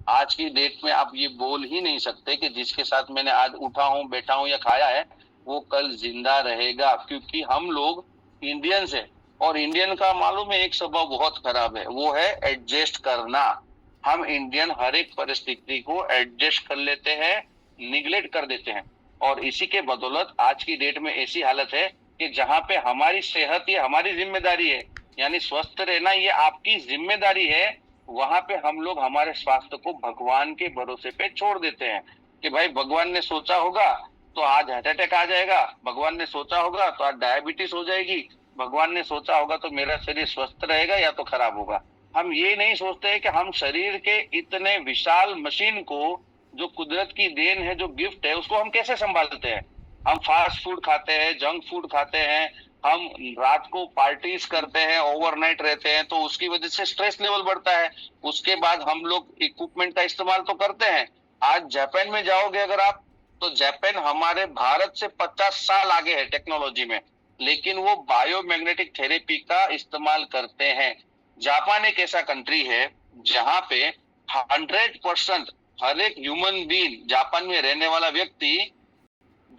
[SPEAKER 1] आज की डेट में आप ये बोल ही नहीं सकते कि जिसके साथ मैंने आज उठा हूँ, बैठा हूँ या खाया है वो कल जिंदा रहेगा, क्योंकि हम लोग इंडियंस है और इंडियन का मालूम है एक स्वभाव बहुत खराब है, वो है एडजस्ट करना। हम इंडियन हर एक परिस्थिति को एडजस्ट कर लेते हैं, निगलेक्ट कर देते हैं और इसी के बदौलत आज की डेट में ऐसी हालत है कि जहाँ पे हमारी सेहत ये हमारी जिम्मेदारी है, यानी स्वस्थ रहना ये आपकी जिम्मेदारी है, वहां पे हम लोग हमारे स्वास्थ्य को भगवान के भरोसे पे छोड़ देते हैं कि भाई भगवान ने सोचा होगा तो आज हार्ट अटैक आ जाएगा, भगवान ने सोचा होगा तो आज डायबिटीज हो जाएगी, भगवान ने सोचा होगा तो मेरा शरीर स्वस्थ रहेगा या तो खराब होगा। हम ये नहीं सोचते हैं कि हम शरीर के इतने विशाल मशीन को, जो कुदरत की देन है, जो गिफ्ट है, उसको हम कैसे संभालते हैं। हम फास्ट फूड खाते हैं, जंक फूड खाते हैं, हम रात को पार्टीज करते हैं, ओवरनाइट रहते हैं, तो उसकी वजह से स्ट्रेस लेवल बढ़ता है। उसके बाद हम लोग इक्विपमेंट का इस्तेमाल तो करते हैं। आज जापान में जाओगे अगर आप, तो जापान हमारे भारत से 50 साल आगे है टेक्नोलॉजी में, लेकिन वो बायोमैग्नेटिक थेरेपी का इस्तेमाल करते हैं। जापान एक ऐसा कंट्री है जहां पे 100% हर एक ह्यूमन बीइंग, जापान में रहने वाला व्यक्ति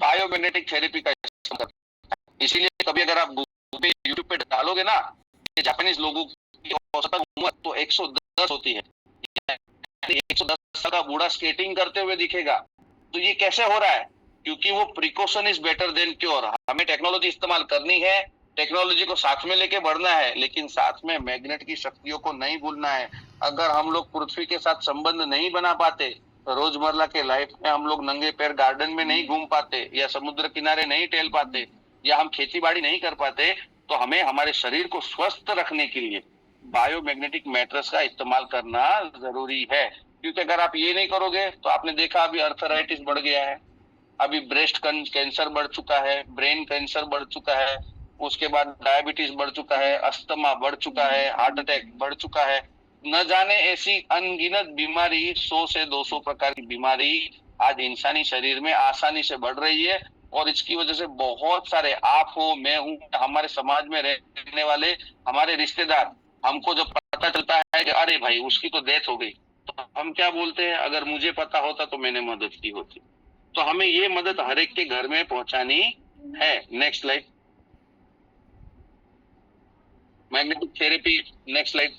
[SPEAKER 1] बायोमैग्नेटिक थेरेपी का इस्तेमाल करता है। इसीलिए कभी अगर आप गूगल पे, यूट्यूब पे डालोगे ना कि जापानीज लोगों की औसतन उम्र तो 110 होती है, 110 साल का बूढ़ा स्केटिंग करते हुए दिखेगा। तो ये कैसे हो रहा है? क्योंकि वो precaution is better than cure. हमें टेक्नोलॉजी इस्तेमाल करनी है, टेक्नोलॉजी को साथ में लेके बढ़ना है, लेकिन साथ में मैग्नेट की शक्तियों को नहीं भूलना है। अगर हम लोग पृथ्वी के साथ संबंध नहीं बना पाते, रोजमर्रा के लाइफ में हम लोग नंगे पैर गार्डन में नहीं घूम पाते, या समुद्र किनारे नहीं टहल पाते, या हम खेती बाड़ी नहीं कर पाते, तो हमें हमारे शरीर को स्वस्थ रखने के लिए बायोमैग्नेटिक मैट्रेस का इस्तेमाल करना जरूरी है। क्योंकि अगर आप ये नहीं करोगे तो आपने देखा अभी अर्थराइटिस बढ़ गया है, अभी ब्रेस्ट कैंसर बढ़ चुका है, ब्रेन कैंसर बढ़ चुका है, उसके बाद डायबिटीज बढ़ चुका है, अस्थमा बढ़ चुका है, हार्ट अटैक बढ़ चुका है, न जाने ऐसी अनगिनत बीमारी, 100 से 200 प्रकार की बीमारी आज इंसानी शरीर में आसानी से बढ़ रही है। और इसकी वजह से बहुत सारे, आप हो, मैं हूँ, हमारे समाज में रहने वाले हमारे रिश्तेदार, हमको जब पता चलता है कि अरे भाई उसकी तो डेथ हो गई, तो हम क्या बोलते हैं, अगर मुझे पता होता तो मैंने मदद की होती। तो हमें ये मदद हर एक के घर में पहुंचानी है। Next slide, magnetic therapy, next slide.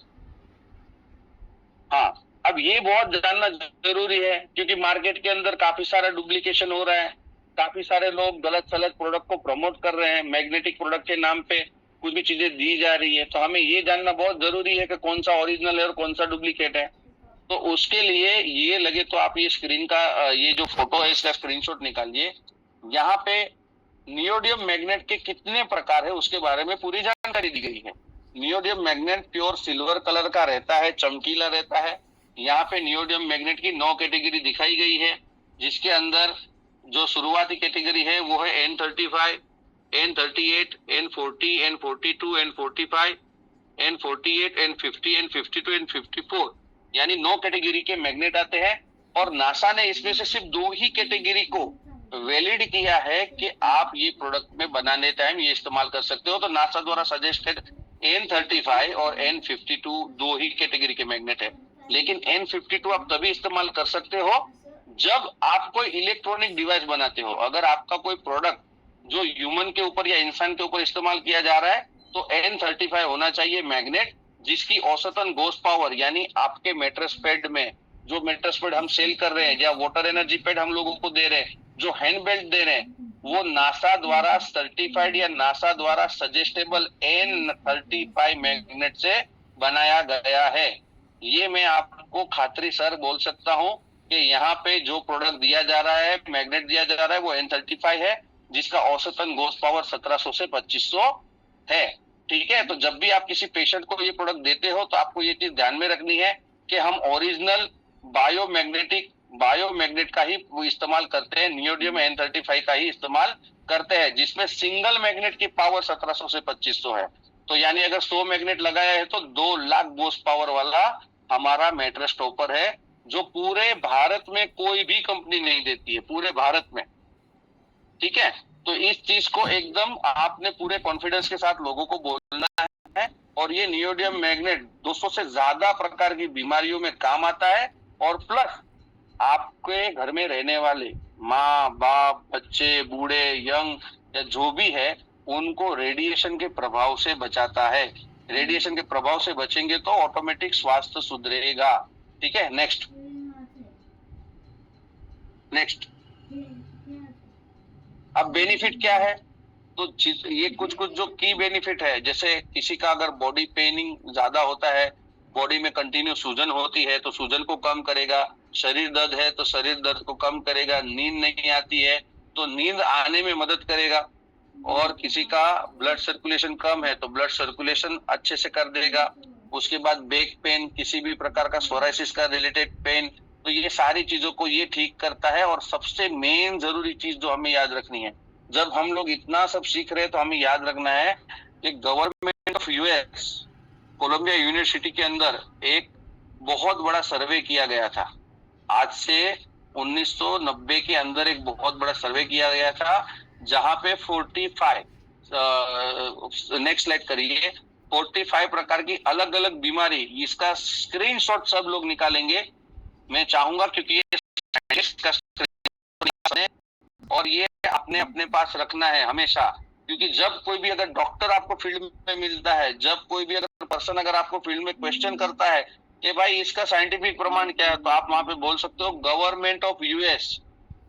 [SPEAKER 1] हाँ, अब ये बहुत जानना जरूरी है क्योंकि मार्केट के अंदर काफी सारा डुप्लीकेशन हो रहा है, काफी सारे लोग गलत सलत प्रोडक्ट को प्रमोट कर रहे हैं, मैग्नेटिक प्रोडक्ट के नाम पे कुछ भी चीजें दी जा रही है। तो हमें ये जानना बहुत जरूरी है कि कौन सा ओरिजिनल है और कौन सा डुप्लीकेट है। तो उसके लिए ये लगे तो आप ये स्क्रीन का ये जो फोटो है इसका स्क्रीनशॉट निकालिए। यहाँ पे नियोडियम मैग्नेट के कितने प्रकार है उसके बारे में पूरी जानकारी दी गई है। Neodymium magnet pure silver colour का रहता है, चमकीला रहता है। यहाँ पे नियोडियम मैग्नेट की 9 कैटेगरी दिखाई गई है। जिसके अंदर जो शुरुआती कैटेगरी है वो है N35, N38, N40, N42, N45, N48, N50, N52, N54, यानी 9 कैटेगरी के मैग्नेट आते हैं। और नासा ने इसमें से सिर्फ 2 ही कैटेगरी को वैलिड किया है कि आप ये प्रोडक्ट में बनाने टाइम ये इस्तेमाल कर सकते हो। तो नासा द्वारा सजेस्टेड N35 और N52 2 ही कैटेगरी के मैग्नेट है, लेकिन N52 आप तभी इस्तेमाल कर सकते हो जब आप कोई इलेक्ट्रॉनिक डिवाइस बनाते हो। अगर आपका कोई प्रोडक्ट जो ह्यूमन के ऊपर या इंसान के ऊपर इस्तेमाल किया जा रहा है तो N35 होना चाहिए मैग्नेट, जिसकी औसतन गोस पावर, यानी आपके मैट्रेस पैड में जो मैट्रेस पैड हम सेल कर रहे हैं या वाटर एनर्जी पैड हम लोगों को दे रहे हैं, जो हैंड बेल्ट दे रहे हैं, वो नासा द्वारा सर्टिफाइड या नासा द्वारा सजेस्टेबल N35 मैग्नेट से बनाया गया है। ये मैं आपको खातरी सर बोल सकता हूँ कि यहाँ पे जो प्रोडक्ट दिया जा रहा है, मैग्नेट दिया जा रहा है, वो N35 है, जिसका औसतन गोस पावर 1700 से 2500 है। ठीक है, तो जब भी आप किसी पेशेंट को ये प्रोडक्ट देते हो तो आपको ये चीज ध्यान में रखनी है कि हम ओरिजिनल बायोमैग्नेट का ही इस्तेमाल करते हैं, नियोडियम N35 का ही इस्तेमाल करते हैं, जिसमें सिंगल मैग्नेट की पावर 1700 से 2500 है। तो यानी अगर 100 मैग्नेट लगाया है तो 2 लाख गोस पावर वाला हमारा मैट्रेस टॉपर है, जो पूरे भारत में कोई भी कंपनी नहीं देती है, पूरे भारत में। ठीक है, तो इस चीज को एकदम आपने पूरे कॉन्फिडेंस के साथ लोगों को बोलना है। और ये नियोडियम मैग्नेट 200 से ज्यादा प्रकार की बीमारियों में काम आता है, और प्लस आपके घर में रहने वाले माँ बाप, बच्चे, बूढ़े, यंग या जो भी है, उनको रेडिएशन के प्रभाव से बचाता है। रेडिएशन के प्रभाव से बचेंगे तो ऑटोमेटिक स्वास्थ्य सुधरेगा। ठीक है, नेक्स्ट अब बेनिफिट क्या है? तो ये कुछ जो की बेनिफिट है, जैसे किसी का अगर बॉडी पेनिंग ज्यादा होता है, बॉडी में कंटिन्यू सूजन होती है तो सूजन को कम करेगा, शरीर दर्द है तो शरीर दर्द को कम करेगा, नींद नहीं आती है तो नींद आने में मदद करेगा, और किसी का ब्लड सर्कुलेशन कम है तो ब्लड सर्कुलेशन अच्छे से कर देगा। उसके बाद बैक पेन, किसी भी प्रकार का सोराइसिस का रिलेटेड पेन, तो ये सारी चीजों को ये ठीक करता है। और सबसे मेन जरूरी चीज जो हमें याद रखनी है, जब हम लोग इतना सब सीख रहे हैं तो हमें याद रखना है कि government of US Columbia University के अंदर एक बहुत बड़ा सर्वे किया गया था। आज से 1990 के अंदर एक बहुत बड़ा सर्वे किया गया था, जहां पे 45 नेक्स्ट स्लाइड करिए, 45 प्रकार की अलग अलग बीमारी, इसका स्क्रीनशॉट सब लोग निकालेंगे, मैं चाहूंगा, क्योंकि ये और ये अपने अपने पास रखना है हमेशा। क्योंकि जब कोई भी अगर डॉक्टर आपको फील्ड में मिलता है, जब कोई भी अगर पर्सन अगर आपको फील्ड में क्वेश्चन करता है कि भाई इसका साइंटिफिक प्रमाण क्या है, तो आप वहां पे बोल सकते हो गवर्नमेंट ऑफ यूएस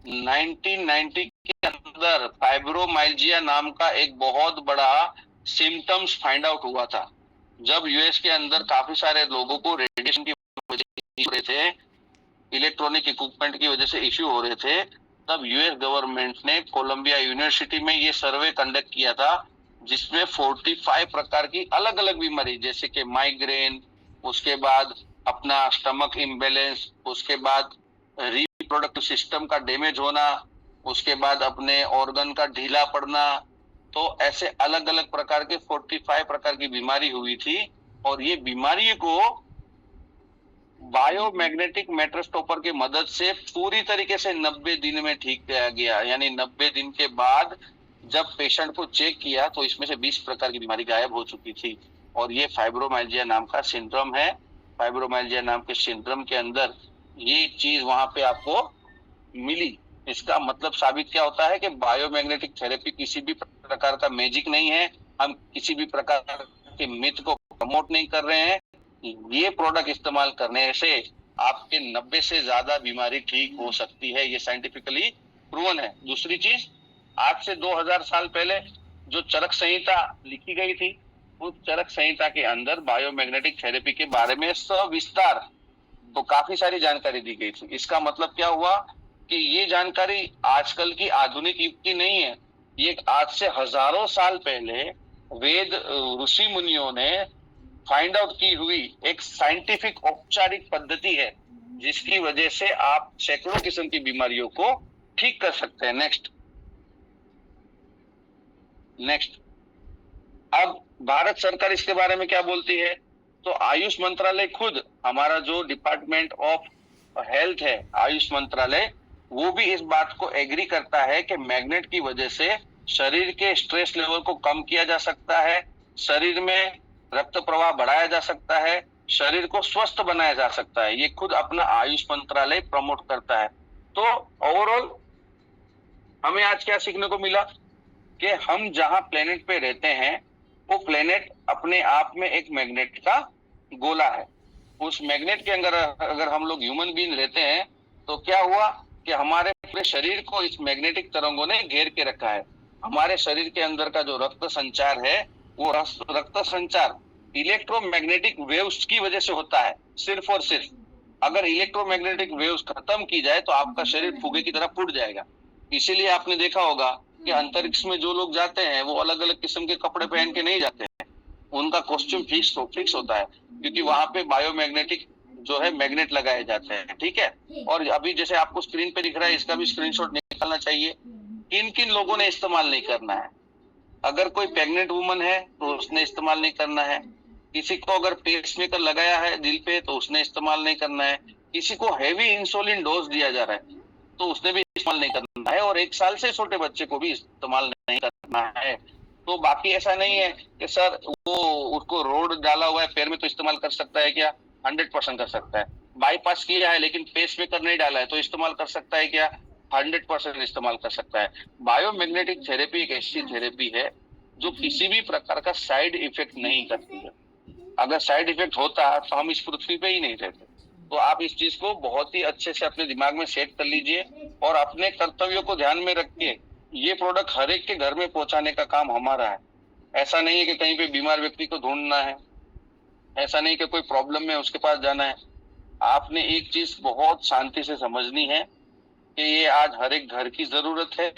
[SPEAKER 1] 1990 के अंदर फाइब्रोमाइल्जिया नाम का एक बहुत बड़ा सिम्टम्स फाइंड आउट हुआ था। जब यूएस के अंदर काफी सारे लोगों को रेडिएशन की वजह से, इलेक्ट्रॉनिक इक्विपमेंट की वजह से इश्यू हो रहे थे, तब यूएस गवर्नमेंट ने कोलंबिया यूनिवर्सिटी में ये सर्वे कंडक्ट किया था, जिसमें 45 प्रकार की अलग अलग बीमारी, जैसे कि माइग्रेन, उसके बाद अपना स्टमक इम्बैलेंस, उसके बाद रिप्रोडक्टिव सिस्टम का डैमेज होना, उसके बाद अपने ऑर्गन का ढीला पड़ना, तो ऐसे अलग अलग प्रकार के 45 प्रकार की बीमारी हुई थी। और ये बीमारी को बायोमैग्नेटिक मैट्रेस टॉपर की मदद से पूरी तरीके से 90 दिन में ठीक किया गया। यानी 90 दिन के बाद जब पेशेंट को चेक किया तो इसमें से 20 प्रकार की बीमारी गायब हो चुकी थी। और ये फाइब्रोमाइल्जिया नाम का सिंड्रोम है। फाइब्रोमाइल्जिया नाम के सिंड्रोम के अंदर ये चीज वहां पे आपको मिली। इसका मतलब साबित क्या होता है कि बायोमैग्नेटिक थेरेपी किसी भी प्रकार का मैजिक नहीं है, हम किसी भी प्रकार के मिथ को प्रमोट नहीं कर रहे हैं। ये प्रोडक्ट इस्तेमाल करने से आपके 90 से ज्यादा बीमारी ठीक हो सकती है, ये साइंटिफिकली प्रूवन है। दूसरी चीज, आज से 2000 साल पहले जो चरक संहिता लिखी गई थी, उस चरक संहिता के अंदर बायोमैग्नेटिक थेरेपी के बारे में सविस्तार तो काफी सारी जानकारी दी गई थी। इसका मतलब क्या हुआ कि ये जानकारी आजकल की आधुनिक युग की नहीं है, ये आज से हजारों साल पहले वेद ऋषि मुनियों ने फाइंड आउट की हुई एक साइंटिफिक औपचारिक पद्धति है। जिसकी वजह से आप सैकड़ों किस्म की बीमारियों को ठीक कर सकते हैं। नेक्स्ट अब भारत सरकार इसके बारे में क्या बोलती है? तो आयुष मंत्रालय खुद, हमारा जो डिपार्टमेंट ऑफ हेल्थ है, आयुष मंत्रालय, वो भी इस बात को एग्री करता है कि मैग्नेट की वजह से शरीर के स्ट्रेस लेवल को कम किया जा सकता है, शरीर में रक्त प्रवाह बढ़ाया जा सकता है, शरीर को स्वस्थ बनाया जा सकता है। ये खुद अपना आयुष मंत्रालय प्रमोट करता है। तो ओवरऑल हमें आज क्या सीखने को मिला कि हम जहां प्लेनेट पे रहते हैं वो प्लेनेट अपने आप में एक मैग्नेट का गोला है। उस मैग्नेट के अंदर अगर हम लोग ह्यूमन बीइंग रहते हैं तो क्या हुआ कि हमारे पूरे शरीर को इस मैग्नेटिक तरंगों ने घेर के रखा है। हमारे शरीर के अंदर का जो रक्त संचार है वो रक्त संचार इलेक्ट्रोमैग्नेटिक वेव्स की वजह से होता है, सिर्फ और सिर्फ। अगर इलेक्ट्रोमैग्नेटिक वेव्स खत्म की जाए तो आपका शरीर फुगे की तरह फूट जाएगा। इसीलिए आपने देखा होगा कि अंतरिक्ष में जो लोग जाते हैं वो अलग अलग किस्म के कपड़े पहन के नहीं जाते हैं, उनका कॉस्ट्यूम फिक्स होता है, क्योंकि वहां पे बायोमैग्नेटिक जो है मैग्नेट लगाए जाते हैं। ठीक है, और अभी जैसे आपको स्क्रीन पे दिख रहा है, इसका भी स्क्रीनशॉट निकालना चाहिए। किन किन लोगों ने इस्तेमाल नहीं करना है? अगर कोई प्रेग्नेंट वुमन है तो उसने इस्तेमाल नहीं करना है, किसी को अगर पेसमेकर लगाया है दिल पे तो उसने इस्तेमाल नहीं करना है, किसी को हैवी इंसुलिन डोज दिया जा रहा है तो उसने भी इस्तेमाल नहीं करना है, और 1 साल से छोटे बच्चे को भी इस्तेमाल नहीं करना है। तो बाकी ऐसा नहीं है कि सर वो उसको रोड डाला हुआ है पैर में तो इस्तेमाल कर सकता है क्या? 100% कर सकता है। बाईपास किया है लेकिन पेसमेकर नहीं डाला है तो इस्तेमाल कर सकता है क्या? 100% इस्तेमाल कर सकता है। बायोमैग्नेटिक थेरेपी एक ऐसी थेरेपी है जो किसी भी प्रकार का साइड इफेक्ट नहीं करती है। अगर साइड इफेक्ट होता तो हम इस पृथ्वी पे ही नहीं रहते। तो आप इस चीज को बहुत ही अच्छे से अपने दिमाग में सेट कर लीजिए और अपने कर्तव्यों को ध्यान में रख के ये प्रोडक्ट हर एक के घर में पहुंचाने का काम हमारा है। ऐसा नहीं है कि कहीं पे बीमार व्यक्ति को ढूंढना है, ऐसा नहीं कि कोई प्रॉब्लम में उसके पास जाना है। आपने एक चीज बहुत शांति से समझनी है कि ये आज हर एक घर की जरूरत है,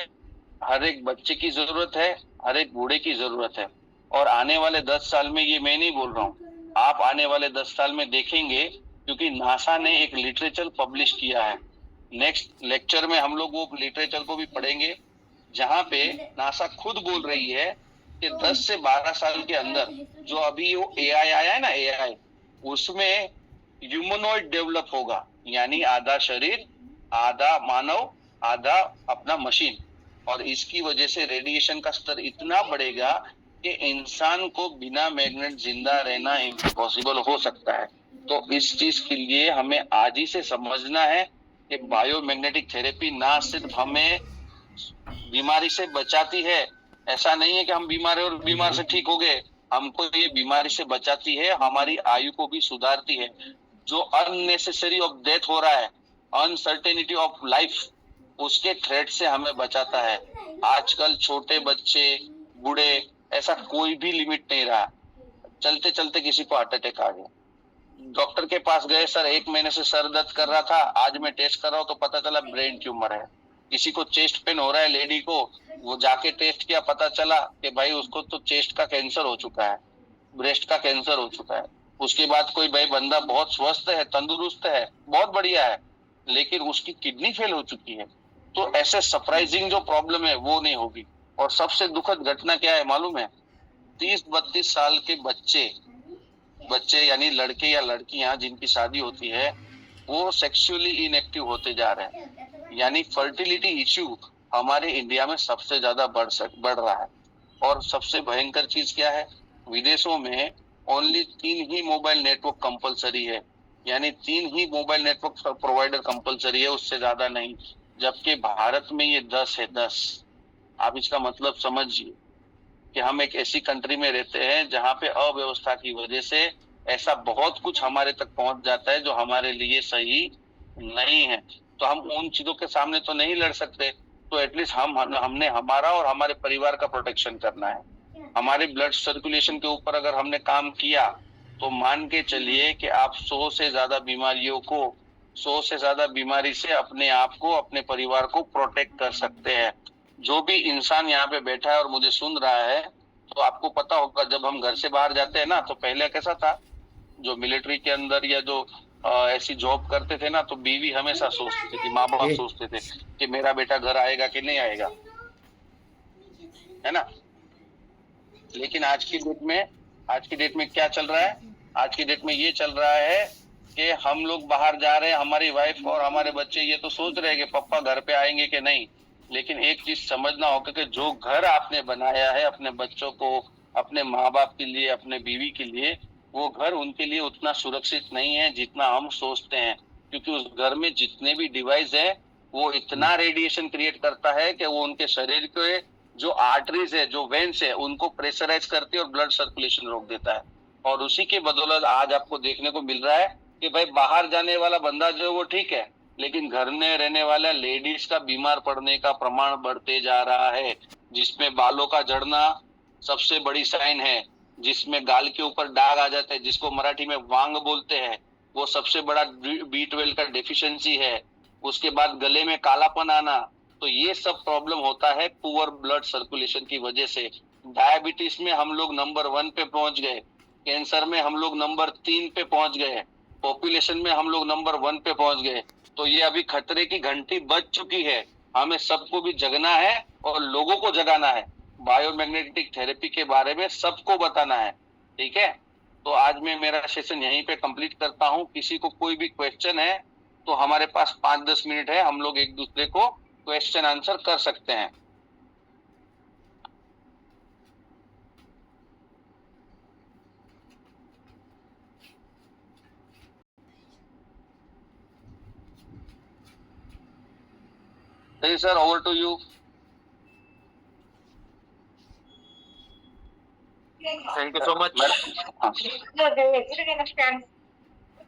[SPEAKER 1] हर एक बच्चे की जरूरत है, हर एक बूढ़े की जरूरत है। और आने वाले 10 साल में, ये मैं नहीं बोल रहा हूँ, आप आने वाले 10 साल में देखेंगे, क्योंकि नासा ने एक लिटरेचर पब्लिश किया है। नेक्स्ट लेक्चर में हम लोग वो लिटरेचर को भी पढ़ेंगे, जहाँ पे नासा खुद बोल रही है कि 10 से 12 साल के अंदर जो अभी वो एआई आया है ना, एआई, उसमें ह्यूमनॉइड डेवलप होगा, यानी आधा शरीर, आधा मानव, आधा अपना मशीन। और इसकी वजह से रेडिएशन का स्तर इतना बढ़ेगा कि इंसान को बिना मैग्नेट जिंदा रहना इम्पॉसिबल हो सकता है। तो इस चीज के लिए हमें आज ही से समझना है कि बायोमैग्नेटिक थेरेपी ना सिर्फ हमें बीमारी से बचाती है, ऐसा नहीं है कि हम बीमार है और बीमार से ठीक हो गए, हमको ये बीमारी से बचाती है, हमारी आयु को भी सुधारती है। जो अननेसेसरी ऑफ डेथ हो रहा है, अनसर्टेनिटी ऑफ लाइफ, उसके थ्रेट से हमें बचाता है। आजकल छोटे बच्चे, बूढ़े, ऐसा कोई भी लिमिट नहीं रहा। चलते चलते किसी को हार्ट अटैक आ गया, डॉक्टर के पास गए, सर 1 महीने से सर दर्द कर रहा था, आज मैं टेस्ट कर रहा हूँ तो पता चला ब्रेन ट्यूमर है। किसी को चेस्ट पेन हो रहा है, लेडी को, वो जाके टेस्ट किया, पता चला कि भाई उसको तो चेस्ट का कैंसर हो चुका है, ब्रेस्ट का कैंसर हो चुका है। उसके बाद कोई भाई बंदा बहुत स्वस्थ है, तंदुरुस्त है, बहुत बढ़िया है, लेकिन उसकी किडनी फेल हो चुकी है। तो ऐसे सरप्राइजिंग जो प्रॉब्लम है वो नहीं होगी। और सबसे दुखद घटना क्या है मालूम है? 30-32 साल के बच्चे यानी लड़के या लड़कियां जिनकी शादी होती है, वो सेक्सुअली इनएक्टिव होते जा रहे हैं। यानी फर्टिलिटी इश्यू हमारे इंडिया में सबसे ज्यादा बढ़ रहा है। और सबसे भयंकर चीज क्या है? विदेशों में ओनली 3 ही मोबाइल नेटवर्क कंपलसरी है, यानी 3 ही मोबाइल नेटवर्क प्रोवाइडर कंपलसरी है, उससे ज्यादा नहीं। जबकि भारत में ये 10 है, 10। आप इसका मतलब समझिए कि हम एक ऐसी कंट्री में रहते हैं जहाँ पे अव्यवस्था की वजह से ऐसा बहुत कुछ हमारे तक पहुंच जाता है जो हमारे लिए सही नहीं है। तो हम उन चीजों के सामने तो नहीं लड़ सकते, तो एटलीस्ट हमने हमारा और हमारे परिवार का प्रोटेक्शन करना है। हमारे ब्लड सर्कुलेशन के ऊपर अगर हमने काम किया तो मान के चलिए कि आप 100 से ज्यादा बीमारी से अपने आप को, अपने परिवार को प्रोटेक्ट कर सकते हैं। जो भी इंसान यहाँ पे बैठा है और मुझे सुन रहा है, तो आपको पता होगा जब हम घर से बाहर जाते हैं ना, तो पहले कैसा था, जो मिलिट्री के अंदर या जो ऐसी जॉब करते थे ना, तो बीवी हमेशा सोचती थी, माँ बाप सोचते थे कि मेरा बेटा घर आएगा कि नहीं आएगा, है ना। लेकिन आज की डेट में क्या चल रहा है? आज की डेट में ये चल रहा है कि हम लोग बाहर जा रहे हैं, हमारी वाइफ और हमारे बच्चे ये तो सोच रहे हैं कि पापा घर पे आएंगे कि नहीं। लेकिन एक चीज समझना होगा कि जो घर आपने बनाया है अपने बच्चों को, अपने माँ बाप के लिए, अपने बीवी के लिए, वो घर उनके लिए उतना सुरक्षित नहीं है जितना हम सोचते हैं। क्योंकि उस घर में जितने भी डिवाइस है वो इतना रेडिएशन क्रिएट करता है कि वो उनके शरीर के जो आर्टरीज है, जो वेन्स है, उनको प्रेशराइज करती है और ब्लड सर्कुलेशन रोक देता है। और उसी की बदौलत आज आपको देखने को मिल रहा है कि भाई बाहर जाने वाला बंदा जो है वो ठीक है, लेकिन घर में रहने वाला लेडीज का बीमार पड़ने का प्रमाण बढ़ते जा रहा है, जिसमें बालों का झड़ना सबसे बड़ी साइन है, जिसमें गाल के ऊपर दाग आ जाते हैं, जिसको मराठी में वांग बोलते हैं, वो सबसे बड़ा B12 का डेफिशिएंसी है। उसके बाद गले में कालापन आना, तो ये सब प्रॉब्लम होता है पुअर ब्लड सर्कुलेशन की वजह से। डायबिटीज में हम लोग नंबर 1 पे पहुंच गए, कैंसर में हम लोग नंबर 3 पे पहुंच गए, पॉपुलेशन में हम लोग नंबर 1 पे पहुंच गए। तो ये अभी खतरे की घंटी बज चुकी है। हमें सबको भी जगना है और लोगों को जगाना है, बायोमैग्नेटिक थेरेपी के बारे में सबको बताना है, ठीक है। तो आज मैं मेरा सेशन यहीं पे कंप्लीट करता हूँ। किसी को कोई भी क्वेश्चन है तो हमारे पास 5-10 मिनट है, हम लोग एक दूसरे को क्वेश्चन आंसर कर सकते हैं। Sir, over to you.
[SPEAKER 3] Thank you so much.
[SPEAKER 1] हाँ।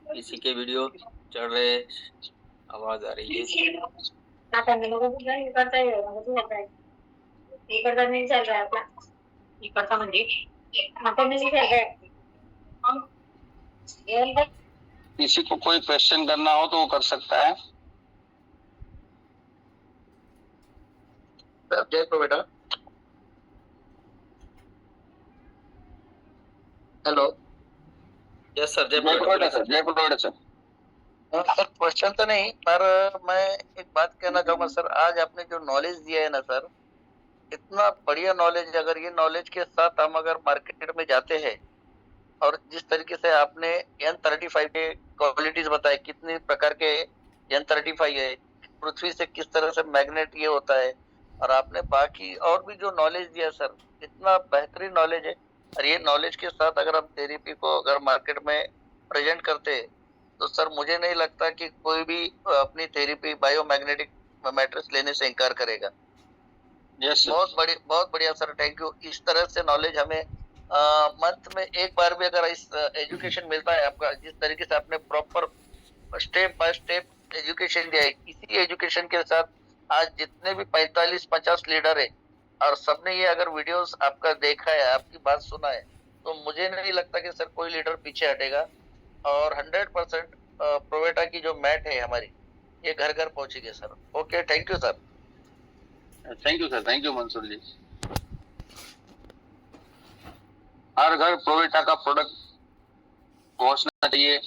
[SPEAKER 3] किसी के वीडियो चल रहे, आवाज आ रही है।
[SPEAKER 2] इकडचा नाही चाल रहा है आपला इकडचा म्हणजे आता नाही चाल रहा है
[SPEAKER 1] किसी को कोई क्वेश्चन करना हो तो वो कर सकता है।
[SPEAKER 5] जय प्रो बेटा। हेलो।
[SPEAKER 3] यस सर,
[SPEAKER 1] जय प्रोवाइडर सर, जय प्रोवाइडर सर।
[SPEAKER 5] सर क्वेश्चन तो नहीं, पर मैं एक बात कहना चाहूंगा सर, आज आपने जो नॉलेज दिया है ना सर, इतना बढ़िया नॉलेज, अगर ये नॉलेज के साथ हम अगर मार्केट में जाते हैं और जिस तरीके से आपने N35 के क्वालिटीज बताए, कितने प्रकार के N35 है, पृथ्वी से किस तरह से मैग्नेट ये होता है, और आपने बाकी और भी जो नॉलेज दिया सर, इतना बेहतरीन नॉलेज है। और ये नॉलेज के साथ अगर हम थेरेपी को अगर मार्केट में प्रेजेंट करते हैं तो सर मुझे नहीं लगता कि कोई भी अपनी थेरेपी बायोमैग्नेटिक मैट्रिक्स लेने से इनकार करेगा।
[SPEAKER 1] Yes sir.
[SPEAKER 5] बहुत बढ़िया सर, थैंक यू। इस तरह से नॉलेज हमें मंथ में एक बार भी अगर इस एजुकेशन मिलता है आपका, जिस तरीके से आपने proper step by step education दिया है, इसी एजुकेशन के साथ आज जितने भी 45-50 लीडर है और सबने ये अगर वीडियोस आपका देखा है, आपकी बात सुना है, तो मुझे नहीं लगता कि सर कोई लीडर पीछे हटेगा। और 100% प्रोवेटा की जो मैट है हमारी, ये घर घर पहुंचेगी sir. Okay, thank you sir.
[SPEAKER 1] Thank you sir, thank you Mansoor ji. हर घर प्रोवेटा का प्रोडक्ट पहुंचना चाहिए,